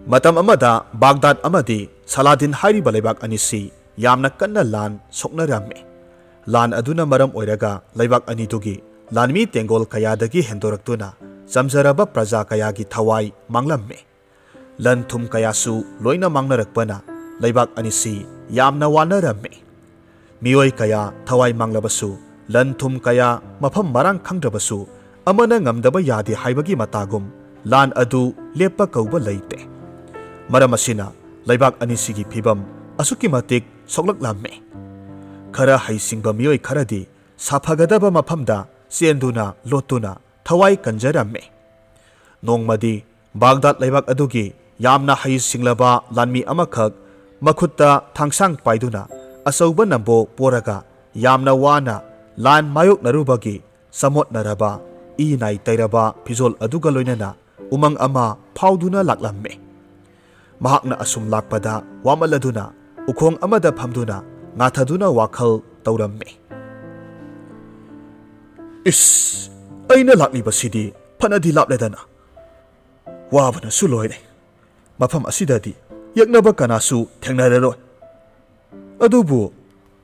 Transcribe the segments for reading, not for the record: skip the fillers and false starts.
ꯃꯇꯝ ꯑꯃꯗ ꯕꯥꯒꯗꯥꯗ ꯑꯃꯗꯤ ꯁꯂꯥꯗꯤꯟ ꯍꯥꯏꯔꯤꯕ ꯂꯩꯕꯥꯛ ꯑꯅꯤꯁꯤ ꯌꯥꯝꯅ ꯀꯟꯅ ꯂꯥꯟ ꯁꯣꯛꯅꯔꯝꯃꯤ꯫ ꯂꯥꯟ ꯑꯗꯨꯅ ꯃꯔꯝ ꯑꯣꯏꯔꯒ ꯂꯩꯕꯥꯛ ꯑꯅꯤꯗꯨꯒꯤ ꯂꯥꯟꯃꯤ ꯇꯦꯡꯒꯣꯜ ꯀꯌꯥꯗꯒꯤ ꯍꯦꯟꯗꯣꯔꯛꯇꯨꯅ ꯆꯝꯖꯔꯕ ꯄ꯭ꯔꯖꯥ ꯀꯌꯥꯒꯤ ꯊꯋꯥꯏ ꯃꯥꯡꯂꯝꯃꯤ꯫ ꯂꯟ ꯊꯨꯝ ꯀꯌꯥꯁꯨ ꯂꯣꯏꯅ ꯃꯥꯡꯅꯔꯛꯄꯅ ꯂꯩꯕꯥꯛ ꯑꯅꯤꯁꯤ ꯌꯥꯝꯅ ꯋꯥꯅꯔꯝꯃꯤ꯫ ꯃꯤꯑꯣꯏ ꯀꯌꯥ ꯊꯋꯥꯏ ꯃꯥꯡꯂꯕꯁꯨ ꯂꯟ ꯊꯨꯝ ꯀꯌꯥ ꯃꯐꯝ ꯃꯔꯥꯡ ꯈꯪꯗ꯭ꯔꯕꯁꯨ ꯑꯃꯅ ꯉꯝꯗꯕ ꯌꯥꯗꯦ ꯍꯥꯏꯕꯒꯤ ꯃꯇꯥꯒꯨꯝ ꯂꯥꯟ ꯑꯗꯨ ꯂꯦꯞꯄ ꯀꯧꯕ ꯂꯩꯇꯦ꯫ ꯃꯔꯝ ꯑꯁꯤꯅ ꯂꯩꯕꯥꯛ ꯑꯅꯤꯁꯤꯒꯤ ꯐꯤꯕꯝ ꯑꯁꯨꯛꯀꯤ ꯃꯇꯤꯛ ꯁꯣꯛꯂꯛꯂꯝꯃꯤ꯫ ꯈꯔ ꯍꯩꯁꯤꯡꯕ ꯃꯤꯑꯣꯏ ꯈꯔꯗꯤ ꯁꯥꯐꯒꯗꯕ ꯃꯐꯝꯗ ꯆꯦꯟꯗꯨꯅ ꯂꯣꯠꯇꯨꯅ ꯊꯋꯥꯏ ꯀꯟꯖꯔꯝꯃꯤ꯫ ꯅꯣꯡꯃꯗꯤ ꯕꯥꯒꯗꯥꯗ ꯂꯩꯕꯥꯛ ꯑꯗꯨꯒꯤ ꯌꯥꯝꯅ ꯍꯩꯁꯤꯡꯂꯕ ꯂꯥꯟꯃꯤ ꯑꯃꯈꯛ ꯃꯈꯨꯠꯇ ꯊꯥꯡꯁꯥꯡ ꯄꯥꯏꯗꯨꯅ ꯑꯆꯧꯕ ꯅꯝꯕꯣ ꯄꯣꯔꯒ ꯌꯥꯝꯅ ꯋꯥꯅ ꯂꯥꯟ ꯃꯥꯌꯣꯛꯅꯔꯨꯕꯒꯤ ꯆꯃꯣꯠꯅꯔꯕ ꯏ ꯅꯥꯏ ꯇꯩꯔꯕ ꯐꯤꯖꯣꯜ ꯑꯗꯨꯒ ꯂꯣꯏꯅꯅ ꯎꯃꯪ ꯑꯃ ꯐꯥꯎꯗꯨꯅ ꯂꯥꯛꯂꯝꯃꯤ꯫ ꯃꯍꯥꯛꯅ ꯑꯁꯨꯝ ꯂꯥꯛꯄꯗ ꯋꯥꯃꯜꯂꯗꯨꯅ ꯎꯈꯣꯡ ꯑꯃꯗ ꯐꯝꯗꯨꯅ ꯉꯥꯊꯗꯨꯅ ꯋꯥꯈꯜ ꯇꯧꯔꯝꯃꯤ꯫ ꯏꯁ, ꯑꯩꯅ ꯂꯥꯛꯂꯤꯕꯁꯤꯗꯤ ꯐꯅꯗꯤ ꯂꯥꯞꯂꯦꯗꯅ, ꯋꯥꯕꯅꯁꯨ ꯂꯣꯏꯔꯦ꯫ ꯃꯐꯝ ꯑꯁꯤꯗꯗꯤ ꯌꯦꯛꯅꯕ ꯀꯅꯥꯁꯨ ꯊꯦꯡꯅꯔꯔꯣꯏ꯫ ꯑꯗꯨꯕꯨ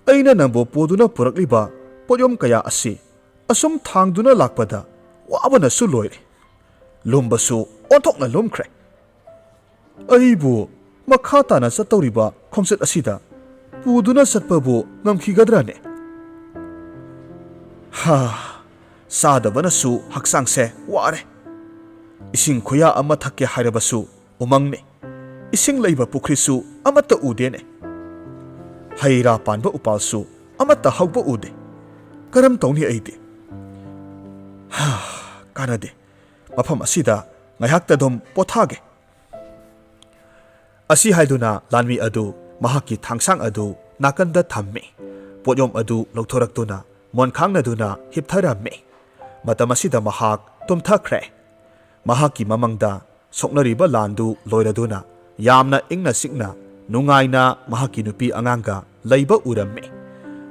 ꯑꯩꯅ ꯅꯝꯕꯣ ꯄꯣꯗꯨꯅ ꯄꯨꯔꯛꯂꯤꯕ ꯄꯣꯠꯌꯣꯝ ꯀꯌꯥ ꯑꯁꯤ ꯑꯁꯨꯝ ꯊꯥꯡꯗꯨꯅ ꯂꯥꯛꯄꯗ ꯋꯥꯕꯅꯁꯨ ꯂꯣꯏꯔꯦ꯫ ꯂꯨꯝꯕꯁꯨ ꯑꯣꯟꯊꯣꯛꯅ ꯂꯨꯝꯈ꯭ꯔꯦ꯫ ꯑꯩꯕꯨ ꯃꯈꯥ ꯇꯥꯅ ꯆꯠꯇꯧꯔꯤꯕ ꯈꯣꯡꯆꯠ ꯑꯁꯤꯗ ꯄꯨꯗꯨꯅ ꯆꯠꯄꯕꯨ ꯉꯝꯈꯤꯒꯗ꯭ꯔꯅꯦ? ꯆꯥꯗꯕꯅꯁꯨ ꯍꯛꯆꯥꯡꯁꯦ ꯋꯥꯔꯦ꯫ ꯏꯁꯤꯡ ꯈꯨꯌꯥ ꯑꯃ ꯊꯛꯀꯦ ꯍꯥꯏꯔꯕꯁꯨ ꯎꯃꯪꯅꯦ꯫ ꯏꯁꯤꯡ ꯂꯩꯕ ꯄꯨꯈ꯭ꯔꯤꯁꯨ ꯑꯃꯠꯇ ꯎꯗꯦꯅꯦ꯫ ꯍꯩ ꯔꯥ ꯄꯥꯟꯕ ꯎꯄꯥꯜꯁꯨ ꯑꯃꯠꯇ ꯍꯧꯕ ꯎꯗꯦ꯫ ꯀꯔꯝ ꯇꯧꯅꯤ ꯑꯩꯗꯤ? ꯀꯥꯟꯅꯗꯦ, ꯃꯐꯝ ꯑꯁꯤꯗ ꯉꯥꯏꯍꯥꯛꯇꯗꯨꯝ ꯄꯣꯊꯥꯒꯦ꯫ ꯑꯁꯤ ꯍꯥꯏꯗꯨꯅ ꯂꯥꯟꯃꯤ ꯑꯗꯨ ꯃꯍꯥꯛꯀꯤ ꯊꯥꯡꯁꯥꯡ ꯑꯗꯨ ꯅꯥꯀꯟꯗ ꯊꯝꯃꯤ꯫ ꯄꯣꯠꯌꯣꯝ ꯑꯗꯨ ꯂꯧꯊꯣꯔꯛꯇꯨꯅ ꯃꯣꯟꯈꯥꯡꯅꯗꯨꯅ ꯍꯤꯞꯊꯔꯝꯃꯤ꯫ ꯃꯇꯝ ꯑꯁꯤꯗ ꯃꯍꯥꯛ ꯇꯨꯝꯊꯈ꯭ꯔꯦ꯫ ꯃꯍꯥꯛꯀꯤ ꯃꯃꯪꯗ ꯁꯣꯛꯅꯔꯤꯕ ꯂꯥꯟꯗꯨ ꯂꯣꯏꯔꯗꯨꯅ ꯌꯥꯝꯅ ꯏꯪꯅ ꯆꯤꯛꯅ ꯅꯨꯡꯉꯥꯏꯅ ꯃꯍꯥꯛꯀꯤ ꯅꯨꯄꯤ ꯑꯉꯥꯡꯒ ꯂꯩꯕ ꯎꯔꯝꯃꯤ꯫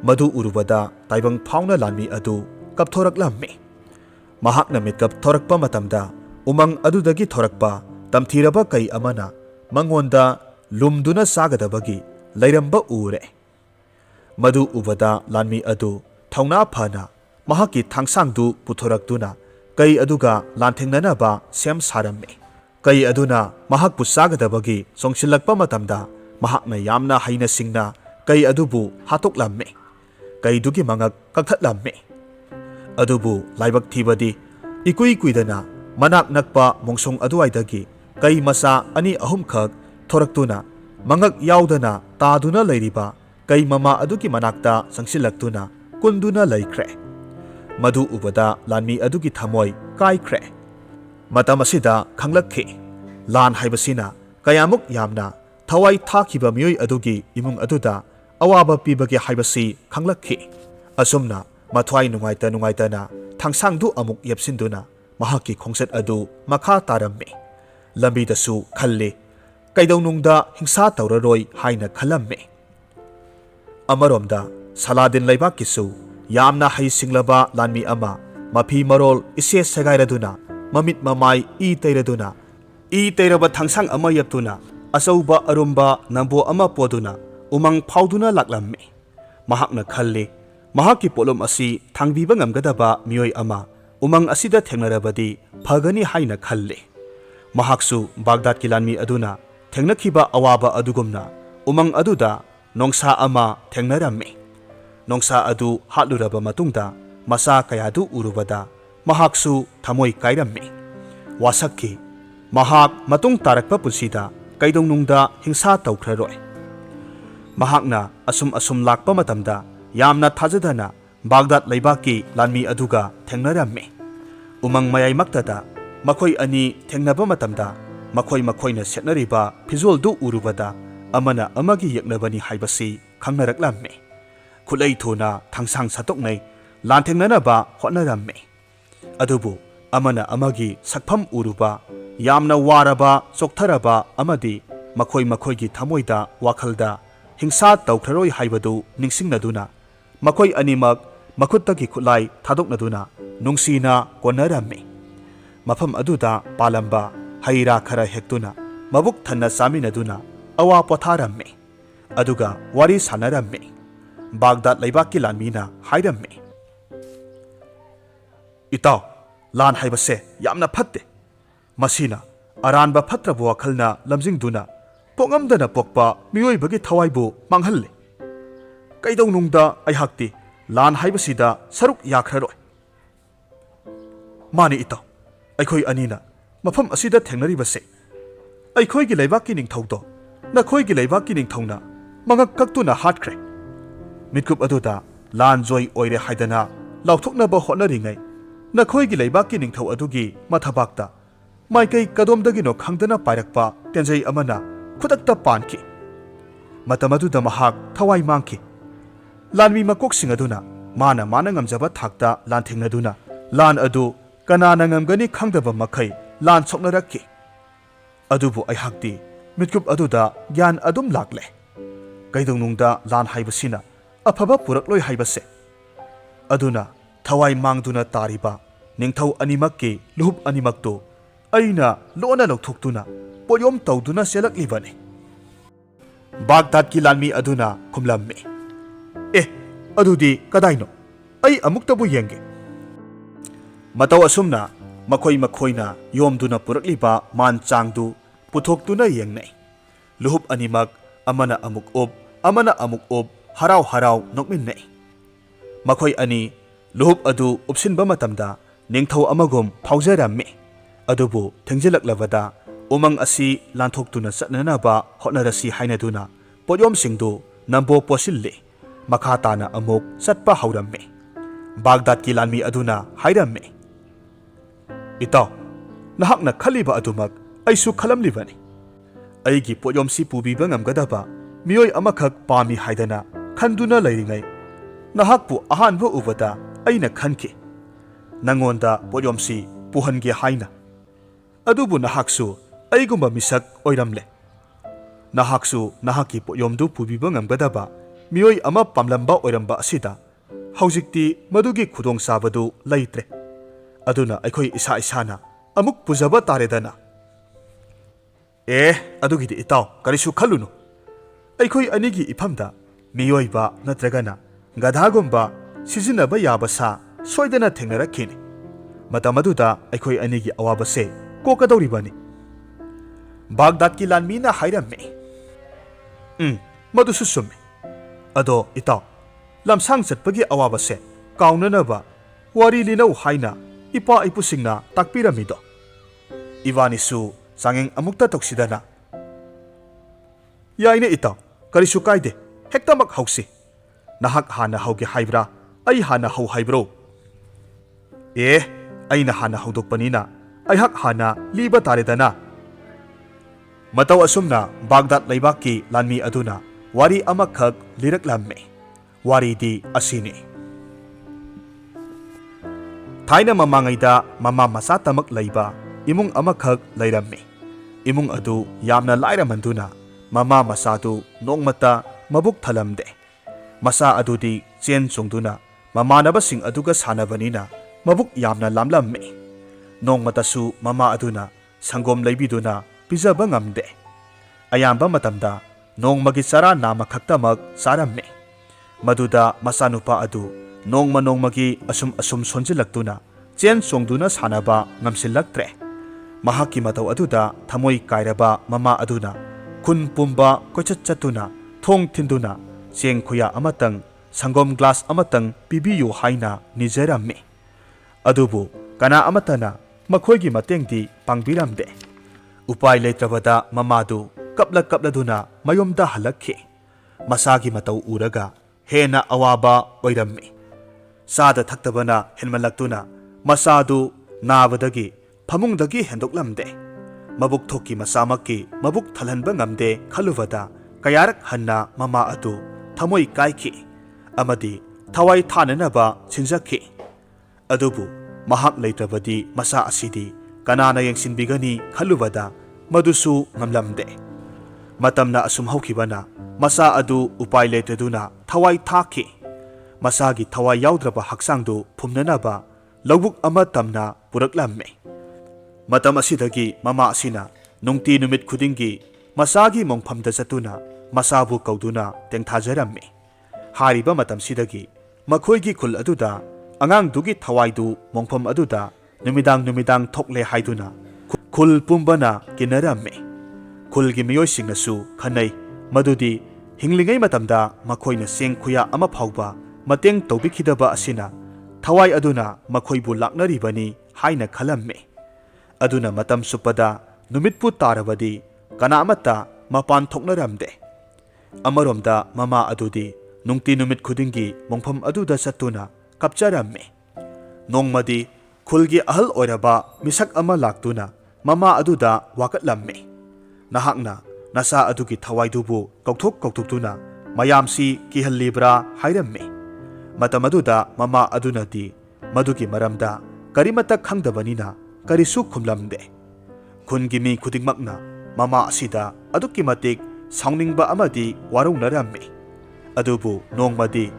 ꯃꯗꯨ ꯎꯔꯨꯕꯗ ꯇꯥꯏꯕꯪ ꯐꯥꯎꯅ ꯂꯥꯟꯃꯤ ꯑꯗꯨ ꯀꯞꯊꯣꯔꯛꯂꯝꯃꯤ꯫ ꯃꯍꯥꯛꯅ ꯃꯤꯠꯀꯞ ꯊꯣꯔꯛꯄ ꯃꯇꯝꯗ ꯎꯃꯪ ꯑꯗꯨꯗꯒꯤ ꯊꯣꯔꯛꯄ ꯇꯝꯊꯤꯔꯕ ꯀꯩ ꯑꯃꯅ ꯃꯉꯣꯟꯗ ꯂꯨꯝꯗꯨꯅ ꯆꯥꯒꯗꯕꯒꯤ ꯂꯩꯔꯝꯕ ꯎꯔꯦ꯫ ꯃꯗꯨ ꯎꯕꯗ ꯂꯥꯟꯃꯤ ꯑꯗꯨ ꯊꯧꯅꯥ ꯐꯅ ꯃꯍꯥꯛꯀꯤ ꯊꯥꯡꯁꯥꯡꯗꯨ ꯄꯨꯊꯣꯔꯛꯇꯨꯅ ꯀꯩ ꯑꯗꯨꯒ ꯂꯥꯟꯊꯦꯡꯅꯅꯕ ꯁꯦꯝ ꯁꯥꯔꯝꯃꯤ꯫ ꯀꯩ ꯑꯗꯨꯅ ꯃꯍꯥꯛꯄꯨ ꯆꯥꯒꯗꯕꯒꯤ ꯆꯣꯡꯁꯤꯜꯂꯛꯄ ꯃꯇꯝꯗ ꯃꯍꯥꯛꯅ ꯌꯥꯝꯅ ꯍꯩꯅ ꯁꯤꯡꯅ ꯀꯩ ꯑꯗꯨꯕꯨ ꯍꯥꯠꯇꯣꯛꯂꯝꯃꯤ꯫ ꯀꯩꯗꯨꯒꯤ ꯃꯉꯛ ꯀꯛꯊꯠꯂꯝꯃꯤ꯫ ꯑꯗꯨꯕꯨ ꯂꯥꯏꯕꯛ ꯊꯤꯕꯗꯤ ꯏꯀꯨꯏ ꯀꯨꯏꯗꯅ ꯃꯅꯥꯛ ꯅꯛꯄ ꯃꯣꯡꯁꯣꯡ ꯑꯗꯨꯋꯥꯏꯗꯒꯤ ꯀꯩ ꯃꯆꯥ ꯑꯅꯤ ꯑꯍꯨꯝꯈꯛ ꯊꯣꯔꯛꯇꯨꯅ ꯃꯉꯛ ꯌꯥꯎꯗꯅ ꯇꯥꯗꯨꯅ ꯂꯩꯔꯤꯕ ꯀꯩ ꯃꯃꯥ ꯑꯗꯨꯒꯤ ꯃꯅꯥꯛꯇ ꯆꯪꯁꯤꯜꯂꯛꯇꯨꯅ ꯀꯨꯟꯗꯨꯅ ꯂꯩꯈ꯭ꯔꯦ꯫ ꯃꯗꯨ ꯎꯕꯗ ꯂꯥꯟꯃꯤ ꯑꯗꯨꯒꯤ ꯊꯃꯣꯏ ꯀꯥꯏꯈ꯭ꯔꯦ꯫ ꯃꯇꯝ ꯑꯁꯤꯗ ꯈꯪꯂꯛꯈꯤ ꯂꯥꯟ ꯍꯥꯏꯕꯁꯤꯅ ꯀꯌꯥꯃꯨꯛ ꯌꯥꯝꯅ ꯊꯋꯥꯏ ꯊꯥꯈꯤꯕ ꯃꯤꯑꯣꯏ ꯑꯗꯨꯒꯤ ꯏꯃꯨꯡ ꯑꯗꯨꯗ ꯑꯋꯥꯕ ꯄꯤꯕꯒꯦ ꯍꯥꯏꯕꯁꯤ ꯈꯪꯂꯛꯈꯤ꯫ ꯑꯁꯨꯝꯅ ꯃꯊ꯭ꯋꯥꯏ ꯅꯨꯡꯉꯥꯏꯇꯅ ꯊꯥꯡꯁꯥꯡꯗꯨ ꯑꯃꯨꯛ ꯌꯦꯞꯁꯤꯟꯗꯨꯅ ꯃꯍꯥꯛꯀꯤ ꯈꯣꯡꯆꯠ ꯑꯗꯨ ꯃꯈꯥ ꯇꯥꯔꯝꯃꯤ꯫ ꯂꯝꯕꯤꯗꯁꯨ ꯈꯜꯂꯤ ꯀꯩꯗꯧꯅꯨꯡꯗ ꯍꯤꯡꯁꯥ ꯇꯧꯔꯔꯣꯏ ꯍꯥꯏꯅ ꯈꯜꯂꯝꯃꯤ꯫ ꯑꯃꯔꯣꯝꯗ ꯁꯂꯥꯗꯤꯟ ꯂꯩꯕꯥꯛꯀꯤꯁꯨ ꯌꯥꯝꯅ ꯍꯩꯁꯤꯡꯂꯕ ꯂꯥꯟꯃꯤ ꯑꯃ ꯃꯐꯤ ꯃꯔꯣꯜ ꯏꯁꯦ ꯁꯦꯒꯥꯏꯔꯗꯨꯅ ꯃꯃꯤꯠ ꯃꯃꯥꯏ ꯏ ꯇꯩꯔꯗꯨꯅ ꯏ ꯇꯩꯔꯕ ꯊꯥꯡꯁꯥꯡ ꯑꯃ ꯌꯦꯞꯇꯨꯅ ꯑꯆꯧꯕ ꯑꯔꯨꯝꯕ ꯅꯝꯕꯣ ꯑꯃ ꯄꯣꯗꯨꯅ ꯎꯃꯪ ꯐꯥꯎꯗꯨꯅ ꯂꯥꯛꯂꯝꯃꯤ꯫ ꯃꯍꯥꯛꯅ ꯈꯜꯂꯤ ꯃꯍꯥꯛꯀꯤ ꯄꯣꯠꯂꯨꯝ ꯑꯁꯤ ꯊꯥꯡꯕꯤꯕ ꯉꯝꯒꯗꯕ ꯃꯤꯑꯣꯏ ꯑꯃ ꯎꯃꯪ ꯑꯁꯤꯗ ꯊꯦꯡꯅꯔꯕꯗꯤ ꯐꯒꯅꯤ ꯍꯥꯏꯅ ꯈꯜꯂꯤ꯫ ꯃꯍꯥꯛꯁꯨ ꯕꯥꯒꯗꯥꯗꯀꯤ ꯂꯥꯟꯃꯤ ꯑꯗꯨꯅ ꯊꯦꯡꯅꯈꯤꯕ ꯑꯋꯥꯕ ꯑꯗꯨꯒꯨꯝꯅ ꯎꯃꯪ ꯑꯗꯨꯗ ꯅꯣꯡꯁꯥ ꯑꯃ ꯊꯦꯡꯅꯔꯝꯃꯤ꯫ ꯅꯣꯡꯁꯥ ꯑꯗꯨ ꯍꯥꯠꯂꯨꯔꯕ ꯃꯇꯨꯡꯗ ꯃꯆꯥ ꯀꯌꯥꯗꯨ ꯎꯔꯨꯕꯗ ꯃꯍꯥꯛꯁꯨ ꯊꯃꯣꯏ ꯀꯥꯏꯔꯝꯃꯤ꯫ ꯋꯥꯁꯛꯈꯤ ꯃꯍꯥꯛ ꯃꯇꯨꯡ ꯇꯥꯔꯛꯄ ꯄꯨꯟꯁꯤꯗ ꯀꯩꯗꯧꯅꯨꯡꯗ ꯍꯤꯡꯁꯥ ꯇꯧꯈ꯭ꯔꯔꯣꯏ꯫ ꯃꯍꯥꯛꯅ ꯑꯁꯨꯝ ꯂꯥꯛꯄ ꯃꯇꯝꯗ ꯌꯥꯝꯅ ꯊꯥꯖꯗꯅ ꯕꯥꯒꯗꯥꯗ ꯂꯩꯕꯥꯛꯀꯤ ꯂꯥꯟꯃꯤ ꯑꯗꯨꯒ ꯊꯦꯡꯅꯔꯝꯃꯤ꯫ ꯎꯃꯪ ꯃꯌꯥꯏꯃꯛꯇꯗ ꯃꯈꯣꯏ ꯑꯅꯤ ꯊꯦꯡꯅꯕ ꯃꯇꯝꯗ ꯃꯈꯣꯏꯅ ꯁꯦꯠꯅꯔꯤꯕ ꯐꯤꯖꯣꯜꯗꯨ ꯎꯔꯨꯕꯗ ꯑꯃꯅ ꯑꯃꯒꯤ ꯌꯦꯛꯅꯕꯅꯤ ꯍꯥꯏꯕꯁꯤ ꯈꯪꯅꯔꯛꯂꯝꯃꯤ꯫ ꯈꯨꯠꯂꯩ ꯊꯨꯅ ꯊꯥꯡꯁꯥꯡ ꯁꯠꯇꯣꯛꯅꯩ ꯂꯥꯟꯊꯦꯡꯅꯅꯕ ꯍꯣꯠꯅꯔꯝꯃꯤ꯫ ꯑꯗꯨꯕꯨ ꯑꯃꯅ ꯑꯃꯒꯤ ꯁꯛꯐꯝ ꯎꯔꯨꯕ ꯌꯥꯝꯅ ꯋꯥꯔꯕ ꯆꯣꯛꯊꯔꯕ ꯑꯃꯗꯤ ꯃꯈꯣꯏꯒꯤ ꯊꯃꯣꯏꯗ ꯋꯥꯈꯜꯗ ꯍꯤꯡꯁꯥ ꯇꯧꯈ꯭ꯔꯔꯣꯏ ꯍꯥꯏꯕꯗꯨ ꯅꯤꯡꯁꯤꯡꯅꯗꯨꯅ ꯃꯈꯣꯏ ꯑꯅꯤꯃꯛ ꯃꯈꯨꯠꯇꯒꯤ ꯈꯨꯠꯂꯥꯏ ꯊꯥꯗꯣꯛꯅꯗꯨꯅ ꯅꯨꯡꯁꯤꯅ ꯀꯣꯟꯅꯔꯝꯃꯤ꯫ ꯃꯐꯝ ꯑꯗꯨꯗ ꯄꯥꯜꯂꯝꯕ ꯍꯩ ꯔꯥ ꯈꯔ ꯍꯦꯛꯇꯨꯅ mabuk thanna saminaduna awa potharammi aduga wari sanarammi Baghdad leibaki lanmina hairammi Itaw lan haibase yamna phatte masina aranba phatraba wakhalna lamjingduna pogamdana pokpa miyoibagi thawaibu manghalle kaidawnungda aihakti lan haibasida saruk yakhraroi Mani itaw aikhoi anina mafam asida thengnaribase aikhoi leibaki ningthaudo nakhoi leibaki ningthauna mangak kaktuna hatkre mitkup aduda lan joy oire haidana lauthoknaba hotnaringai nakhoi leibaki ningthau adugi mathabakta maikai kadomdagino khangdana pairakpa tenjai amana khudakta panki matamaduda mahak thawai mangki lanmi makoksing aduna mana ngamjaba thakta lan thengnaduna lan adu kanana ngamgani khangdaba makhai lan soknarakki adubu aihakti mitkup aduda gyan adum lakle kaidongnungda lan haibasina afaba purakloi haibase aduna thawai mangduna tariba ningthau animakki luhub animakto aina lona lokthokduna poyom tawduna selaklibane Baghdad ki lanmi aduna khumlamme adudi kadaino ai amuktabu yenge mataw asumna makhoi na yomduna purakliba man changdu puthokduna yengnai luhub animak amana amuk ob harau nokminnai makhoi ani luhub adu upsinba matamda ningthau amagom phaujarammi adubu thengjilaklabada umang asi lanthokduna chatnanaba hotnarasi hainaduna poyom singdu nambo posilli makhatana amuk chatpa haurammi Baghdad ki lanmi aduna hairamme Itaw nahakna khaliba adumak aisu khalamlibani aigi poyomsi pubiba ngamgadaba miyoi amakhak pami haidana khanduna leiringai nahakpu ahanba ubada aina khanki nangonda poyomsi puhange haina adubu nahaksu aigumba misak oiramle nahaksu nahaki poyomdu pubiba ngamgadaba miyoi ama pamlamba oiramba asida haujikti madugi khudong sabadu leitre aduna aikhoi isa isana amuk pujaba taredana adugidi itaw karisu khallunu aikhoi anigi ifamda miyoiba natragana gadhagomba sizinaba yabasa soidana thengnarakhini matamaduda aikhoi anigi awabase kokadoribani Baghdad ki lanmina hairamme madusu summe ado itaw lamsang chatpagi awabase kaunanaba wari linau haina ipa ipusingna takpiramido Ivanisu sangeng amukta toksidana yaina itaw karisu kaide hektamak hausi nahak hana hauge haibra ai hana hau haibro aina hana haudokpanina aihak hana liba taredana mataw asumna Baghdad leibaki lanmi aduna wari amakhak liraklamme waridi asini Thaina mamangaida mama masa tamak leiba imung amakhak leirammi imung adu yamna lairamanduna mama masadu nongmata mabuk thalamde masa adudi chen chungduna mamanabasing aduga sanabanina mabuk yamna lamlammi nongmatasu mama aduna sangom leibiduna pijaba ngamde ayamba matamda nongmagi chara nama khaktamak saramme maduda masanupa adu nongmagi asum sonjilaktuna chen chongduna sanaba ngamsilaktre mahaki mataw aduda thamoi kairaba mama aduna khun pumba kochachatuna thong thinduna cheng khuya amatang sangom glass amatang pibiyu haina nijarammi adubu kana amatana makhoigi matengdi pangbiramde upai leitrabada mamadu kapladuna mayomda halakhi masagi mataw uraga hena awaba oirammi sada thaktabana henmalaktuna masadu nabadagi phamungdagi hendoklamde mabuk thoki masamaki mabuk thalhanba ngamde khaluvada kayarak hanna mama adu thamoi kaikhi amadi thawai thananaba sinjakhi adubu mahak leitrabadi masa asidi kanana yengsinbigani khaluvada madusu ngamlamde matamna asum haukhibana masa adu upai leitaduna thawai thakhi masagi thawai yaudraba haksangdu phumnanaba lawbuk ama tamna puraklamme matam asidagi mama asina ꯅꯨꯡꯇꯤ ꯅꯨꯃꯤꯠ ꯈꯨꯗꯤꯡꯒꯤ ꯃꯁꯥꯒꯤ ꯃꯣꯡꯐꯝꯗ ꯆꯠꯇꯨꯅ ꯃꯁꯥꯕꯨ ꯀꯧꯗꯨꯅ ꯇꯦꯡꯊꯥꯖꯔꯝꯃꯤ꯫ ꯍꯥꯏꯔꯤꯕ ꯃꯇꯝꯁꯤꯗꯒꯤ ꯃꯈꯣꯏꯒꯤ ꯈꯨꯜ ꯑꯗꯨꯗ ꯑꯉꯥꯡꯗꯨꯒꯤ ꯊꯋꯥꯏꯗꯨ ꯃꯣꯡꯐꯝ ꯑꯗꯨꯗ ꯅꯨꯃꯤꯗꯥꯡ ꯊꯣꯛꯂꯦ ꯍꯥꯏꯗꯨꯅ ꯈꯨꯜ ꯄꯨꯝꯕꯅ ꯀꯤꯅꯔꯝꯃꯤ꯫ ꯈꯨꯜꯒꯤ ꯃꯤꯑꯣꯏꯁꯤꯡꯅꯁꯨ ꯈꯟꯅꯩ ꯃꯗꯨꯗꯤ ꯍꯤꯡꯂꯤꯉꯩ ꯃꯇꯝꯗ ꯃꯈꯣꯏꯅ ꯆꯦꯡ ꯈꯨꯌꯥ ꯑꯃ ꯐꯥꯎꯕ ꯃꯇꯦꯡ ꯇꯧꯕꯤꯈꯤꯗꯕ ꯑꯁꯤꯅ ꯊꯋꯥꯏ ꯑꯗꯨꯅ ꯃꯈꯣꯏꯕꯨ ꯂꯥꯛꯅꯔꯤꯕꯅꯤ ꯍꯥꯏꯅ ꯈꯜꯂꯝꯃꯤ꯫ ꯑꯗꯨꯅ ꯃꯇꯝ ꯆꯨꯞꯄꯗ ꯅꯨꯃꯤꯠꯄꯨ ꯇꯥꯔꯕꯗꯤ ꯀꯅꯥꯃꯠꯇ ꯃꯄꯥꯟ ꯊꯣꯛꯅꯔꯝꯗꯦ꯫ ꯑꯃꯔꯣꯝꯗ ꯃꯃꯥ ꯑꯗꯨꯗꯤ ꯅꯨꯡꯇꯤ ꯅꯨꯃꯤꯠ ꯈꯨꯗꯤꯡꯒꯤ ꯃꯣꯡꯐꯝ ꯑꯗꯨꯗ ꯆꯠꯇꯨꯅ ꯀꯞꯆꯔꯝꯃꯤ꯫ ꯅꯣꯡꯃꯗꯤ ꯈꯨꯜꯒꯤ ꯑꯍꯜ ꯑꯣꯏꯔꯕ ꯃꯤꯁꯛ ꯑꯃ ꯂꯥꯛꯇꯨꯅ ꯃꯃꯥ ꯑꯗꯨꯗ ꯋꯥꯀꯠꯂꯝꯃꯤ꯫ ꯅꯍꯥꯛꯅ ꯅꯆꯥ ꯑꯗꯨꯒꯤ ꯊꯋꯥꯏꯗꯨꯕꯨ ꯀꯧꯊꯣꯛꯇꯨꯅ ꯃꯌꯥꯝꯁꯤ ꯀꯤꯍꯜꯂꯤꯕ꯭ꯔꯥ ꯍꯥꯏꯔꯝꯃꯤ꯫ ꯃꯇꯝ ꯑꯗꯨꯗ ꯃꯃꯥ ꯑꯗꯨꯅꯗꯤ ꯃꯗꯨꯒꯤ ꯃꯔꯝꯗ ꯀꯔꯤꯃꯠꯇ ꯈꯪꯗꯕꯅꯤꯅ ꯀꯔꯤꯁꯨ ꯈꯨꯝꯂꯝꯗꯦ꯫ ꯈꯨꯟꯒꯤ ꯃꯤ ꯈꯨꯗꯤꯡꯃꯛꯅ ꯃꯃꯥ ꯑꯁꯤꯗ ꯑꯗꯨꯛꯀꯤ ꯃꯇꯤꯛ ꯁꯥꯎꯅꯤꯡꯕ ꯑꯃꯗꯤ ꯋꯥꯔꯧꯅꯔꯝꯃꯤ꯫ ꯑꯗꯨꯕꯨ ꯅꯣꯡꯃꯗꯤ